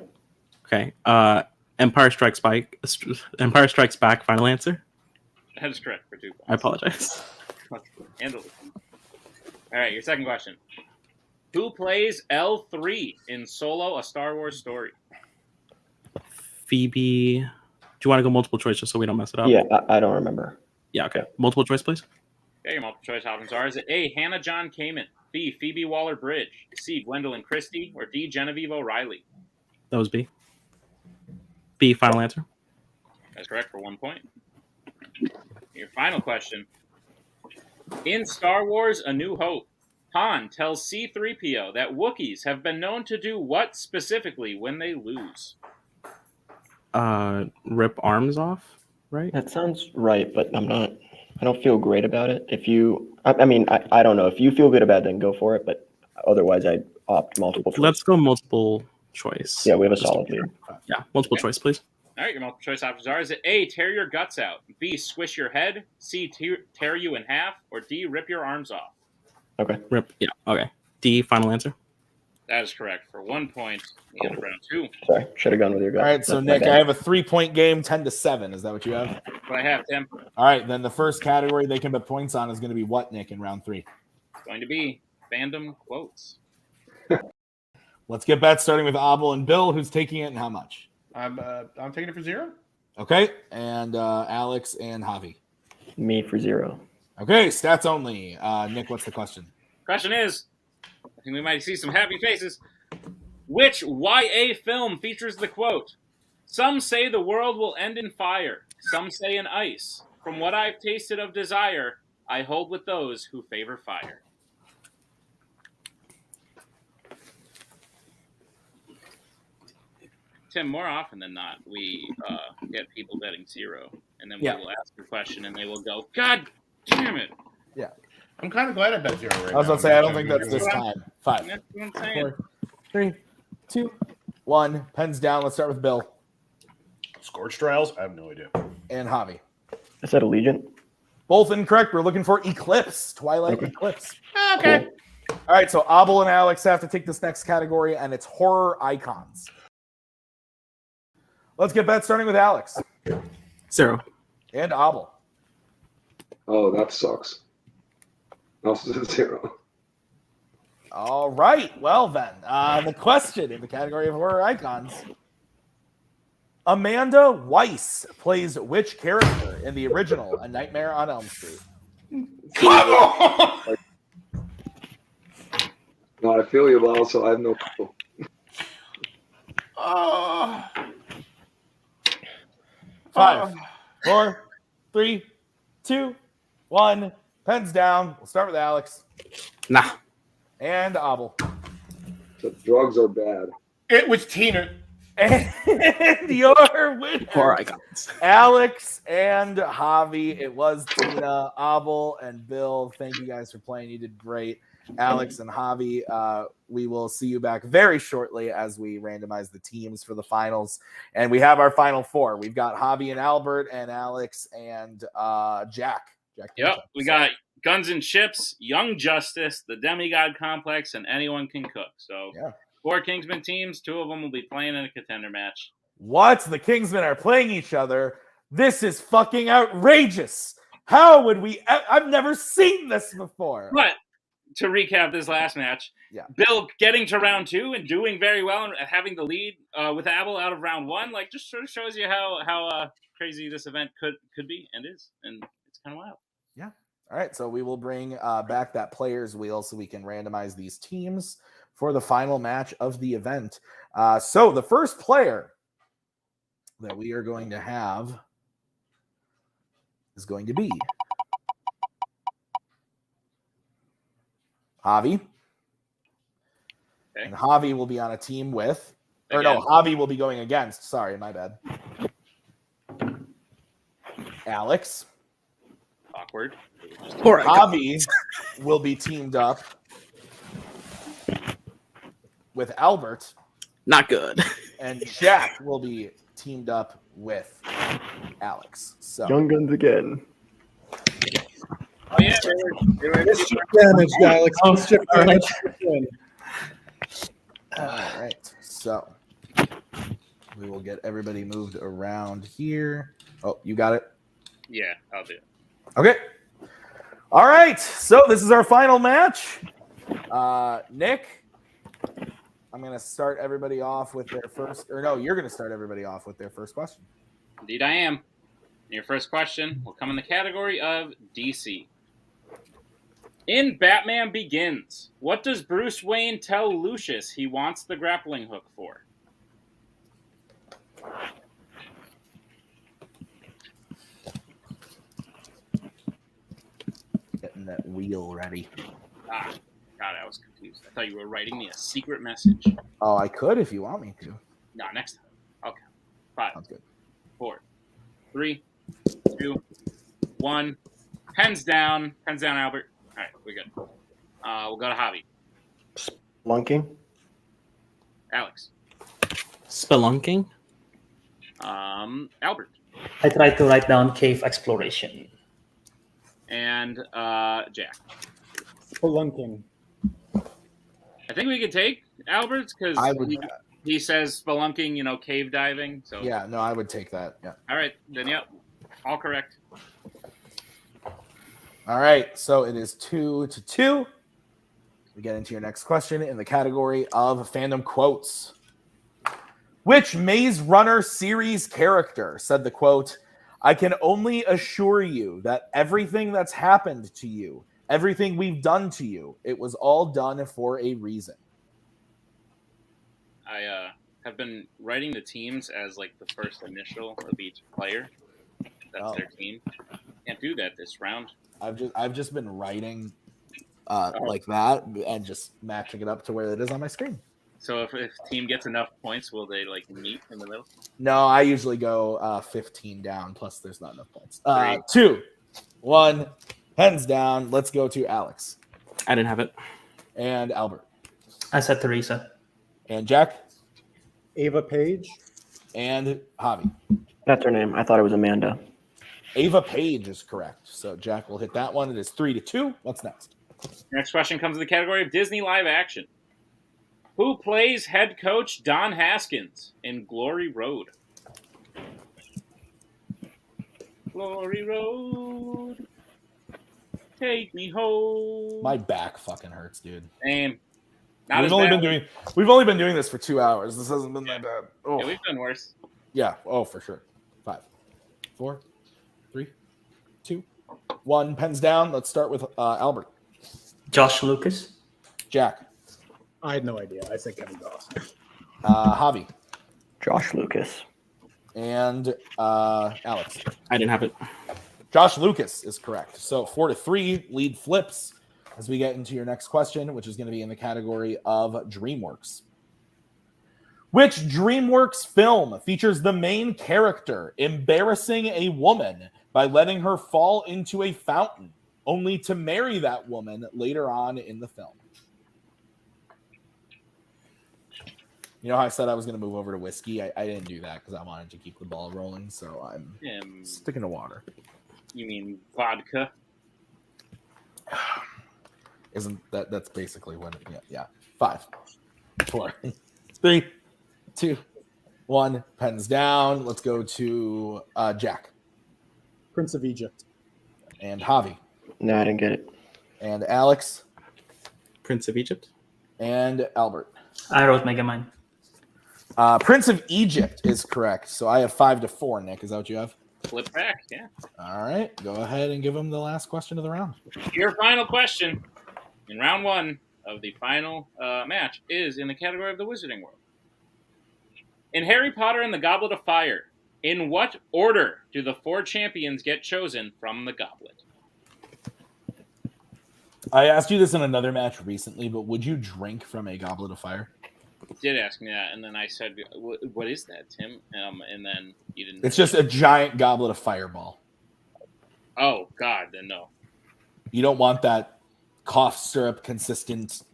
Okay. Empire Strikes Back. Empire Strikes Back, final answer? That is correct for 2 points. I apologize. Handle it. All right, your second question. Who plays L3 in Solo, A Star Wars Story? Phoebe. Do you want to go multiple choice just so we don't mess it up? Yeah, I don't remember. Yeah, okay. Multiple choice, please. Okay, your multiple choice options are: is it A, Hannah John Kamen, B, Phoebe Waller-Bridge, C, Gwendolyn Christie, or D, Genevieve O'Reilly? That was B. B, final answer. That's correct for 1 point. Your final question. In Star Wars A New Hope, Han tells C-3PO that Wookiees have been known to do what specifically when they lose? Rip arms off, right? That sounds right, but I don't feel great about it. I don't know. If you feel good about it, then go for it, but otherwise I'd opt multiple choice. Let's go multiple choice. Yeah, we have a solid lead. Yeah, multiple choice, please. All right, your multiple choice options are: is it A, tear your guts out, B, squish your head, C, tear you in half, or D, rip your arms off? Okay. Rip. Yeah. Okay. D, final answer. That is correct for 1 point. The end of round 2. Sorry, should have gone with your gut. All right, so Nick, I have a 3-point game, 10-7. Is that what you have? That's what I have, Tim. All right, then the first category they can put points on is going to be what, Nick, in round 3? It's going to be fandom quotes. Let's get bets starting with Abel and Bill. Who's taking it and how much? I'm taking it for 0. Okay, and Alex and Javi. Me for 0. Okay, stats only. Nick, what's the question? Question is, I think we might see some happy faces. Which YA film features the quote, "Some say the world will end in fire, some say in ice. From what I've tasted of desire, I hold with those who favor fire." Tim, more often than not, we get people betting 0, and then we will ask a question, and they will go, "God damn it!" Yeah, I'm kind of glad I bet 0 right now. I was about to say I don't think that's this time. 5, That's what I'm saying. 4, 3, 2, 1. Pens down. Let's start with Bill. Scorched Trials? I have no idea. And Javi. I said Allegiant. Both incorrect. We're looking for Eclipse. Twilight Eclipse. Okay. All right, so Abel and Alex have to take this next category, and it's horror icons. Let's get bets starting with Alex. 0. And Abel. Oh, that sucks. Also 0. All right. Well, then, the question in the category of horror icons. Amanda Weiss plays which character in the original A Nightmare on Elm Street? Come on! No, I feel you, but also I have no clue. 5, 4, 3, 2, 1. Pens down. We'll start with Alex. Nah. And Abel. The drugs are bad. It was Tina. And your winner, Horror icons. Alex and Javi. It was Tina, Abel, and Bill. Thank you guys for playing. You did great. Alex and Javi, we will see you back very shortly as we randomize the teams for the finals. And we have our final 4. We've got Javi and Albert and Alex and Jack. Yep, we got Guns and Ships, Young Justice, the Demigod Complex, and Anyone Can Cook. So 4 Kingsman teams, 2 of them will be playing in a contender match. What? The Kingsmen are playing each other? This is fucking outrageous. How would we? I've never seen this before. But to recap this last match, Bill getting to round 2 and doing very well and having the lead with Abel out of round 1, like just sort of shows you how crazy this event could be and is, and it's kind of wild. Yeah. All right. So we will bring back that player's wheel so we can randomize these teams for the final match of the event. So the first player that we are going to have is going to be Javi. And Javi will be on a team with, or no, Javi will be going against. Sorry, my bad. Alex. Awkward. Javi will be teamed up with Albert. Not good. And Jack will be teamed up with Alex. So Young Guns again. Oh yeah, they were Mischief damage, Alex. Mischief damage. All right. So we will get everybody moved around here. Oh, you got it? Yeah, I'll do it. Okay. All right. So this is our final match. Nick, I'm going to start everybody off with their first, or no, you're going to start everybody off with their first question. Indeed I am. Your first question will come in the category of DC. In Batman Begins, what does Bruce Wayne tell Lucius he wants the grappling hook for? Getting that wheel ready. Ah, God, I was confused. I thought you were writing me a secret message. Oh, I could if you want me to. No, next time. Okay. 5. Sounds good. 4, 3, 2, 1. Pens down. Pens down, Albert. All right, we're good. We'll go to Javi. Spelunking. Alex. Spelunking. Albert. I tried to write down cave exploration. And Jack. Spelunking. I think we could take Albert's because he says spelunking, cave diving. So yeah, no, I would take that. Yeah. All right, then yep, all correct. All right, so it is 2-2. We get into your next question in the category of fandom quotes. Which Maze Runner series character said the quote, "I can only assure you that everything that's happened to you, everything we've done to you, it was all done for a reason"? I have been writing the teams as like the first initial of each player. That's their team. Can't do that this round. I've just been writing like that and just matching it up to where it is on my screen. So if team gets enough points, will they like meet in the middle? No, I usually go 15 down. Plus, there's not enough points. 3, 2, 1, hands down. Let's go to Alex. I didn't have it. And Albert. I said Teresa. And Jack. Ava Page. And Javi. That's her name. I thought it was Amanda. Ava Page is correct. So Jack will hit that one. It is 3-2. What's next? Next question comes in the category of Disney live action. Who plays head coach Don Haskins in Glory Road? Glory Road, take me home. My back fucking hurts, dude. Same. We've only been doing this for 2 hours. This hasn't been that bad. Oh. Yeah, we've done worse. Yeah. Oh, for sure. 5, 4, 3, 2, 1. Pens down. Let's start with Albert. Josh Lucas. Jack. I had no idea. I said Kevin Dawson. Javi. Josh Lucas. And Alex. I didn't have it. Josh Lucas is correct. So 4-3, lead flips as we get into your next question, which is going to be in the category of DreamWorks. Which DreamWorks film features the main character embarrassing a woman by letting her fall into a fountain, only to marry that woman later on in the film? You know how I said I was going to move over to whiskey? I didn't do that because I wanted to keep the ball rolling, so I'm sticking to water. You mean vodka? Isn't that's basically what? Yeah. 5, 4, 3, 2, 1. Pens down. Let's go to Jack. Prince of Egypt. And Javi. No, I didn't get it. And Alex. Prince of Egypt. And Albert. I wrote Megamind. Prince of Egypt is correct. So I have 5-4. Nick, is that what you have? Flip back, yeah. All right, go ahead and give him the last question of the round. Your final question in round 1 of the final match is in the category of the Wizarding World. In Harry Potter and the Goblet of Fire, in what order do the 4 champions get chosen from the goblet? I asked you this in another match recently, but would you drink from a Goblet of Fire? You did ask me that, and then I said, "What is that, Tim?" And then you didn't. It's just a giant goblet of Fireball. Oh God, then no. You don't want that cough syrup consistent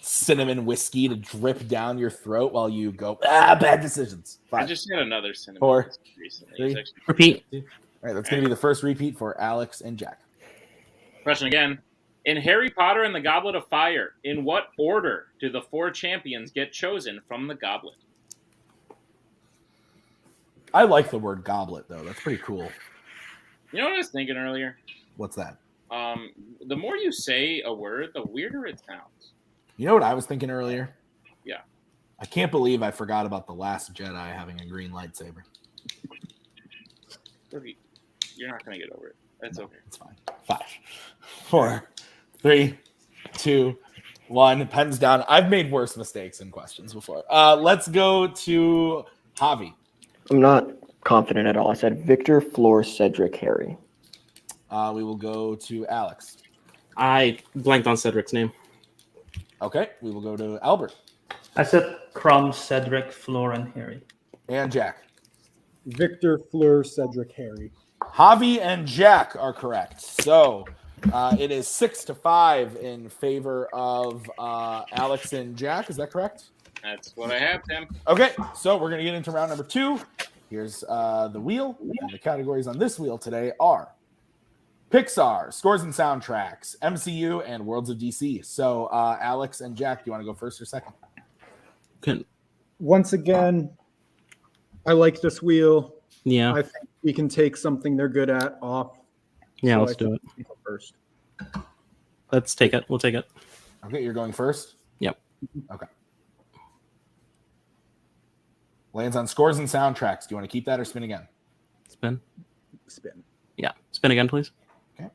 cinnamon whiskey to drip down your throat while you go, bad decisions. 5, I just had another cinnamon 4, whiskey recently. 3, repeat. All right, that's going to be the first repeat for Alex and Jack. Question again. In Harry Potter and the Goblet of Fire, in what order do the 4 champions get chosen from the goblet? I like the word goblet, though. That's pretty cool. You know what I was thinking earlier? What's that? The more you say a word, the weirder it sounds. You know what I was thinking earlier? Yeah. I can't believe I forgot about the Last Jedi having a green lightsaber. You're not going to get over it. That's okay. It's fine. 5, 4, 3, 2, 1. Pens down. I've made worse mistakes in questions before. Let's go to Javi. I'm not confident at all. I said Victor, Flor, Cedric, Harry. We will go to Alex. I blanked on Cedric's name. Okay. We will go to Albert. I said Crumb, Cedric, Flor, and Harry. And Jack. Victor, Fleur, Cedric, Harry. Javi and Jack are correct. So it is 6-5 in favor of Alex and Jack. Is that correct? That's what I have, Tim. Okay, so we're going to get into round number 2. Here's the wheel. And the categories on this wheel today are Pixar, scores and soundtracks, MCU, and Worlds of DC. So Alex and Jack, do you want to go first or second? Once again, I like this wheel. Yeah. I think we can take something they're good at off. Yeah, So let's I do think it. we go first. Let's take it. We'll take it. Okay, you're going first? Yep. Okay. Lands on scores and soundtracks. Do you want to keep that or spin again? Spin. Spin. Yeah. Spin again, please. Okay.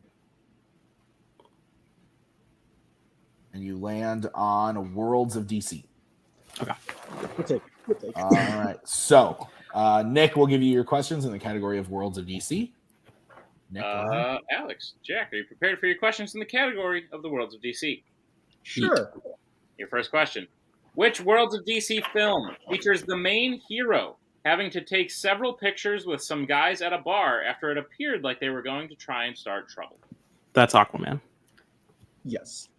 And you land on Worlds of DC. Okay. We'll take it. All right. So, Nick will give you your questions in the category of Worlds of DC. Nick, go ahead. Alex, Jack, are you prepared for your questions in the category of the Worlds of DC? Sure. Your first question. Which Worlds of DC film features the main hero having to take several pictures with some guys at a bar after it appeared like they were going to try and start trouble? That's Aquaman. Yes.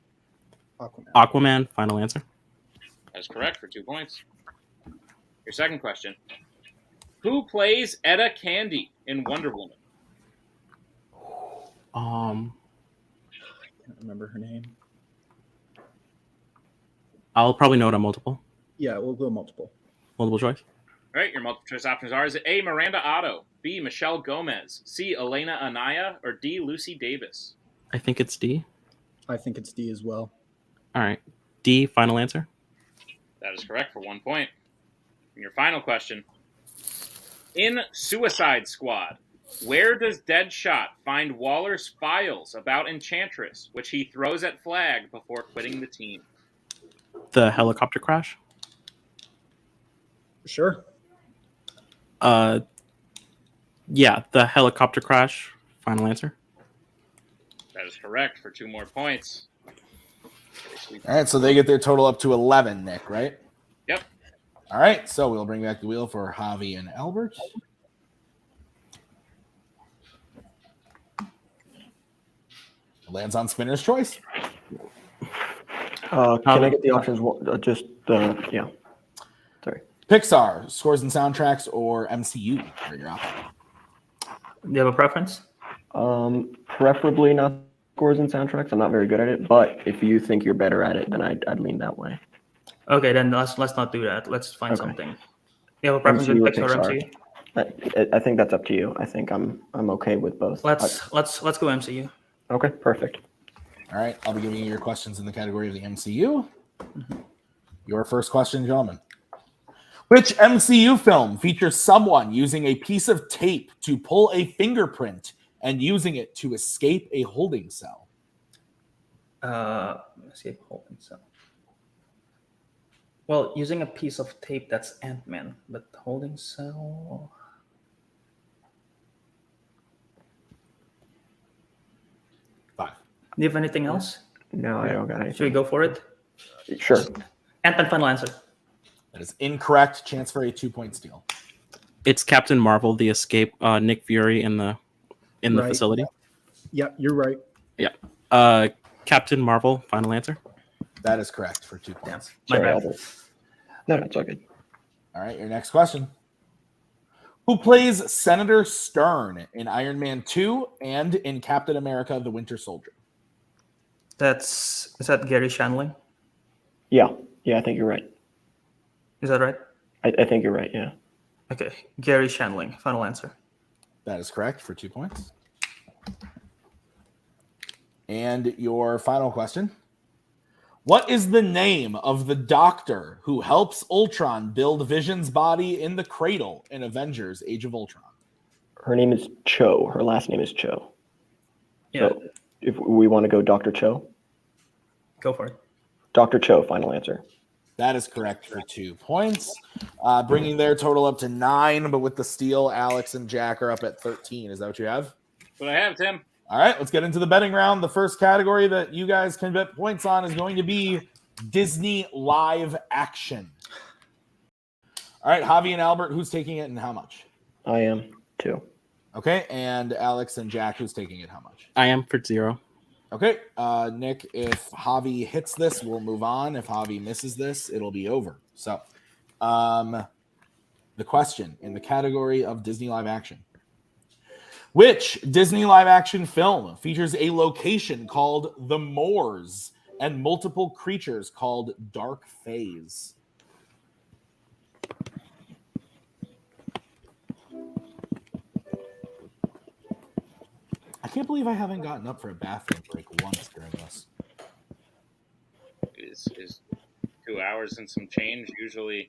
Aquaman. Aquaman, final answer. That is correct for 2 points. Your second question. Who plays Etta Candy in Wonder Woman? I can't remember her name. I'll probably know it on multiple. Yeah, we'll go multiple. Multiple choice. All right, your multiple choice options are: is it A, Miranda Otto, B, Michelle Gomez, C, Elena Anaya, or D, Lucy Davis? I think it's D. I think it's D as well. All right. D, final answer. That is correct for 1 point. And your final question. In Suicide Squad, where does Deadshot find Waller's files about Enchantress, which he throws at Flag before quitting the team? The helicopter crash. Sure. Yeah, the helicopter crash. Final answer. That is correct for 2 more points. All right, so they get their total up to 11, Nick, right? Yep. All right, so we'll bring back the wheel for Javi and Albert. Lands on Spinner's choice. Can I get the options? Yeah. Sorry. Pixar, scores and soundtracks, or MCU are your options. Do you have a preference? Preferably not scores and soundtracks. I'm not very good at it, but if you think you're better at it, then I'd lean that way. Okay, then let's not do that. Let's find something. You have a preference with MCU or Pixar or Pixar? MCU? I think that's up to you. I think I'm okay with both. Let's go MCU. Okay, perfect. All right, I'll be giving you your questions in the category of the MCU. Your first question, gentlemen. Which MCU film features someone using a piece of tape to pull a fingerprint and using it to escape a holding cell? Escape holding cell. Well, using a piece of tape, that's Ant-Man, but holding cell. Five. Do you have anything else? No, I don't got anything. Should we go for it? Sure. Ant-Man, final answer. That is incorrect. Chance for a 2-point steal. It's Captain Marvel, the escape, Nick Fury in the Right. facility. Yeah, you're right. Yeah. Captain Marvel, final answer. That is correct for 2 points. Sorry, Albert. No, it's all good. All right, your next question. Who plays Senator Stern in Iron Man 2 and in Captain America: The Winter Soldier? Is that Gary Shandling? Yeah, I think you're right. Is that right? I think you're right, yeah. Okay, Gary Shandling, final answer. That is correct for 2 points. And your final question. What is the name of the doctor who helps Ultron build Vision's body in the cradle in Avengers: Age of Ultron? Her name is Cho. Her last name is Cho. Yeah. So if we want to go Dr. Cho? Go for it. Dr. Cho, final answer. That is correct for 2 points. Bringing their total up to 9, but with the steal, Alex and Jack are up at 13. Is that what you have? That's what I have, Tim. All right, let's get into the betting round. The first category that you guys can bet points on is going to be Disney live action. All right, Javi and Albert, who's taking it and how much? I am, too. Okay, and Alex and Jack, who's taking it how much? I am for 0. Okay, Nick, if Javi hits this, we'll move on. If Javi misses this, it'll be over. So, the question in the category of Disney live action. Which Disney live action film features a location called the Moors and multiple creatures called Dark Fays? I can't believe I haven't gotten up for a bathroom break once during this. Is 2 hours and some change usually?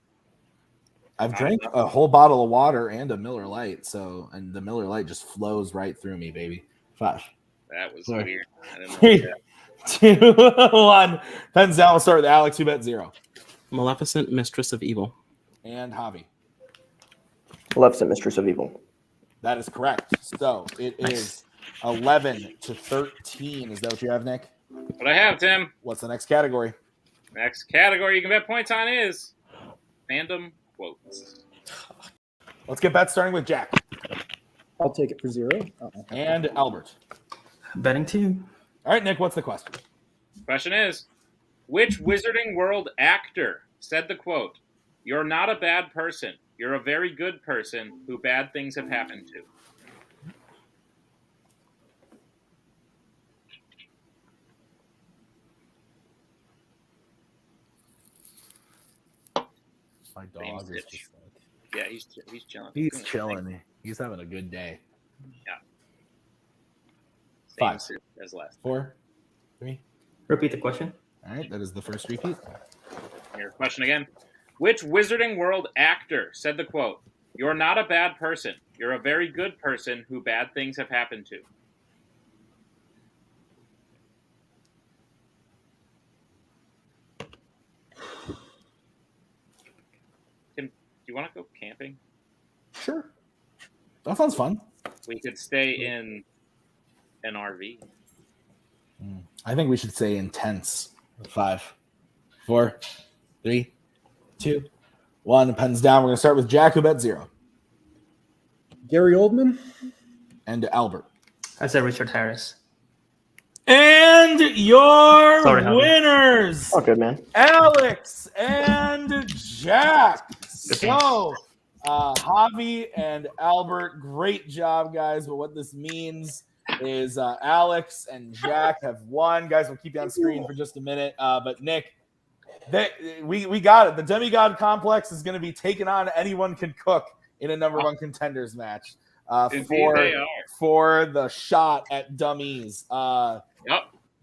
I've drank a whole bottle of water and a Miller Lite, and the Miller Lite just flows right through me, baby. 5. That was Sorry. weird. I didn't know 3, 2, 1. Pens down. We'll start with Alex. You bet 0. Maleficent, Mistress of Evil. And Javi. Maleficent, Mistress of Evil. That is correct. So it is 11-13. Is that what you have, Nick? That's what I have, Tim. What's the next category? Next category you can bet points on is fandom quotes. Let's get bets starting with Jack. I'll take it for 0. And Albert. Betting team. All right, Nick, what's the question? Question is, which Wizarding World actor said the quote, "You're not a bad person. You're a very good person who bad things have happened to"? My dog is just like... Yeah, he's chilling. He's chilling. He's having a good day. Yeah. Five. Same as last. 4, 3. Repeat the question. All right, that is the first repeat. Your question again. Which Wizarding World actor said the quote, "You're not a bad person. You're a very good person who bad things have happened to"? Tim, do you want to go camping? Sure. That sounds fun. We could stay in an RV. I think we should say intense. 5, 4, 3, 2, 1. Pens down. We're going to start with Jack, who bet 0. Gary Oldman. And Albert. I said Richard Harris. And your Sorry, Javi. winners, Oh, good, man. Alex and Jack. So, Javi and Albert, great job, guys. But what this means is Alex and Jack have won. Guys, we'll keep you on screen for just a minute. But Nick, we got it. The demigod complex is going to be taken on anyone can cook in a number one contenders match for the shot at dummies.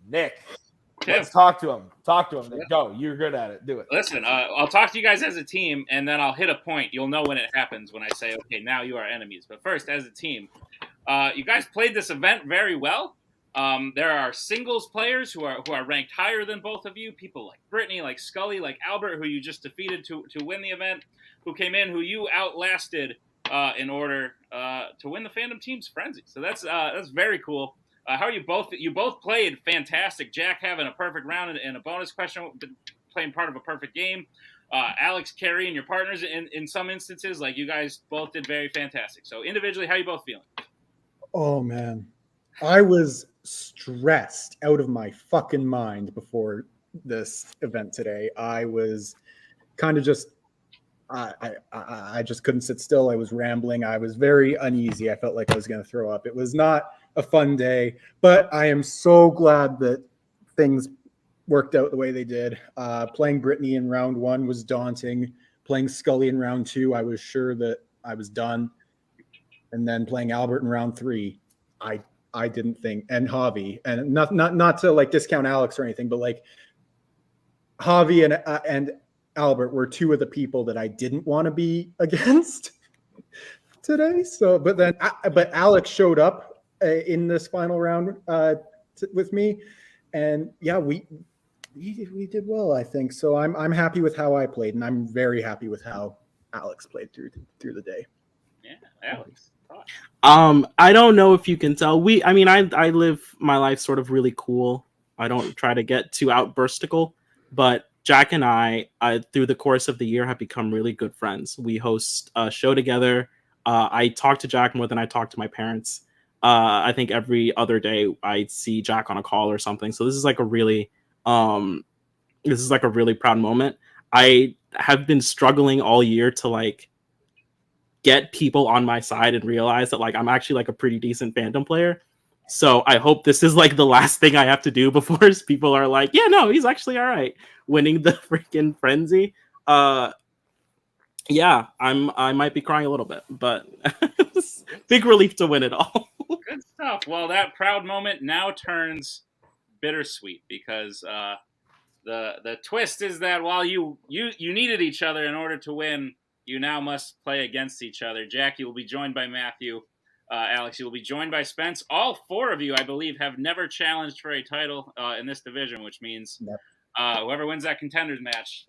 Nick, let's talk to him. Nick. Go. You're good at it. Do it. Listen, I'll talk to you guys as a team, and then I'll hit a point. You'll know when it happens when I say, okay, now you are enemies. But first, as a team, you guys played this event very well. There are singles players who are ranked higher than both of you. People like Brittany, like Scully, like Albert, who you just defeated to win the event, who came in, who you outlasted in order to win the Fandom Team's Frenzy. So that's very cool. How are you both? You both played fantastic. Jack having a perfect round and a bonus question, playing part of a perfect game. Alex carrying your partners in some instances. Like, you guys both did very fantastic. So individually, how are you both feeling? Oh, man. I was stressed out of my fucking mind before this event today. I was kind of just... I just couldn't sit still. I was rambling. I was very uneasy. I felt like I was going to throw up. It was not a fun day, but I am so glad that things worked out the way they did. Playing Brittany in round 1 was daunting. Playing Scully in round 2, I was sure that I was done. And then playing Albert in round 3, I didn't think, and Javi, and not to like discount Alex or anything, but like Javi and Albert were 2 of the people that I didn't want to be against today. So, but Alex showed up in this final round with me, and yeah, we did well, I think. So I'm happy with how I played, and I'm very happy with how Alex played through the day. Yeah, Alex. I don't know if you can tell. I live my life sort of really cool. I don't try to get too outburstical, but Jack and I, through the course of the year, have become really good friends. We host a show together. I talk to Jack more than I talk to my parents. I think every other day I see Jack on a call or something. So this is like a really proud moment. I have been struggling all year to like get people on my side and realize that like I'm actually like a pretty decent Fandom player. So I hope this is like the last thing I have to do before people are like, yeah, no, he's actually all right, winning the freaking frenzy. Yeah, I might be crying a little bit, but big relief to win it all. Good stuff. Well, that proud moment now turns bittersweet because the twist is that while you needed each other in order to win, you now must play against each other. Jack, you will be joined by Matthew. Alex, you will be joined by Spence. All 4 of you, I believe, have never challenged for a title in this division, which means whoever wins that contenders match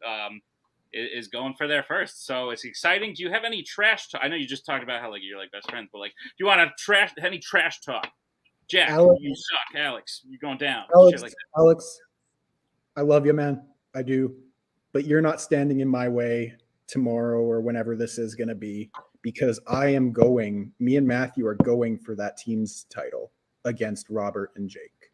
is going for their first. So it's exciting. Do you have any trash talk? I know you just talked about how like you're like best friends, but like, do you want to any trash talk? Jack, Alex. you suck. Alex, you're going down. Alex, Shit like that. Alex, I love you, man. I do. But you're not standing in my way tomorrow or whenever this is going to be, because me and Matthew are going for that team's title against Robert and Jake.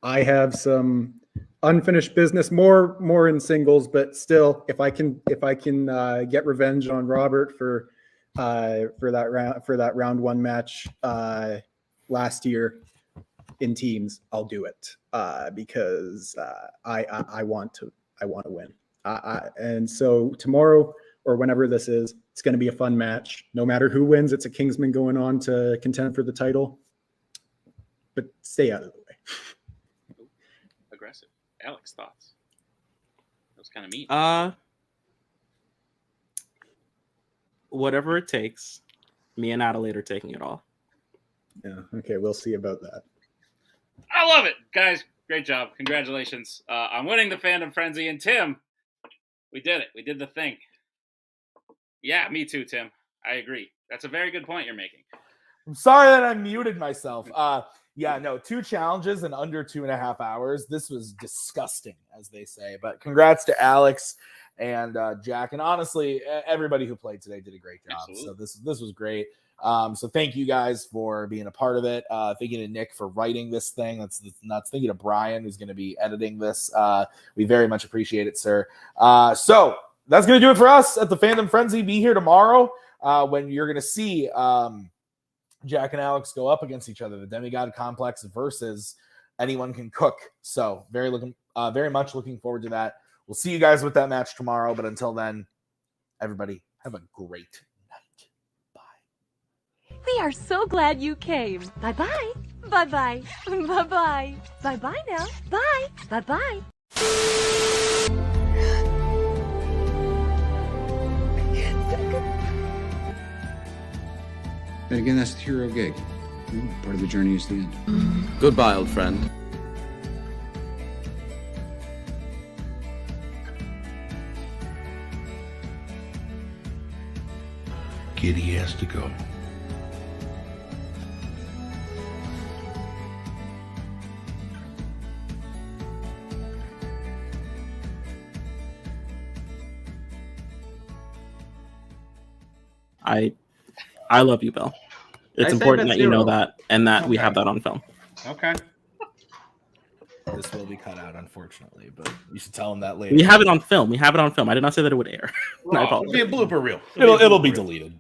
I have some unfinished business, more in singles, but still, if I can get revenge on Robert for that round one match last year in teams, I'll do it because I want to win. And so tomorrow or whenever this is, it's going to be a fun match. No matter who wins, it's a Kingsman going on to contend for the title. But stay out of the way. Aggressive. Alex, thoughts? That was kind of mean. Whatever it takes. Me and Adelaide are taking it all. Yeah. Okay. We'll see about that. I love it, guys. Great job. Congratulations on winning the Fandom Frenzy. And Tim, we did it. We did the thing. Yeah, me too, Tim. I agree. That's a very good point you're making. I'm sorry that I muted myself. Yeah, no, 2 challenges in under 2.5 hours. This was disgusting, as they say. But congrats to Alex and Jack. And honestly, everybody who played today did a great job. Absolutely. So this was great. So thank you guys for being a part of it. Thank you to Nick for writing this thing. That's nuts. Thank you to Brian, who's going to be editing this. We very much appreciate it, sir. So that's going to do it for us at the Fandom Frenzy. Be here tomorrow when you're going to see Jack and Alex go up against each other. The Demigod Complex versus Anyone Can Cook. So very much looking forward to that. We'll see you guys with that match tomorrow. But until then, everybody have a great We are so glad you came. Bye-bye. Bye-bye. Bye-bye. Bye-bye now. Bye. Bye-bye. And again, that's the hero gig. Part of the journey is the end. Goodbye, old friend. Kitty has to go. I love you, Bill. It's important that you know that and that we have that on film. Okay. This will be cut out, unfortunately, but you should tell him that later. We have it on film. I did not say that it would air. I apologize. It'll be a blooper reel. It'll be deleted.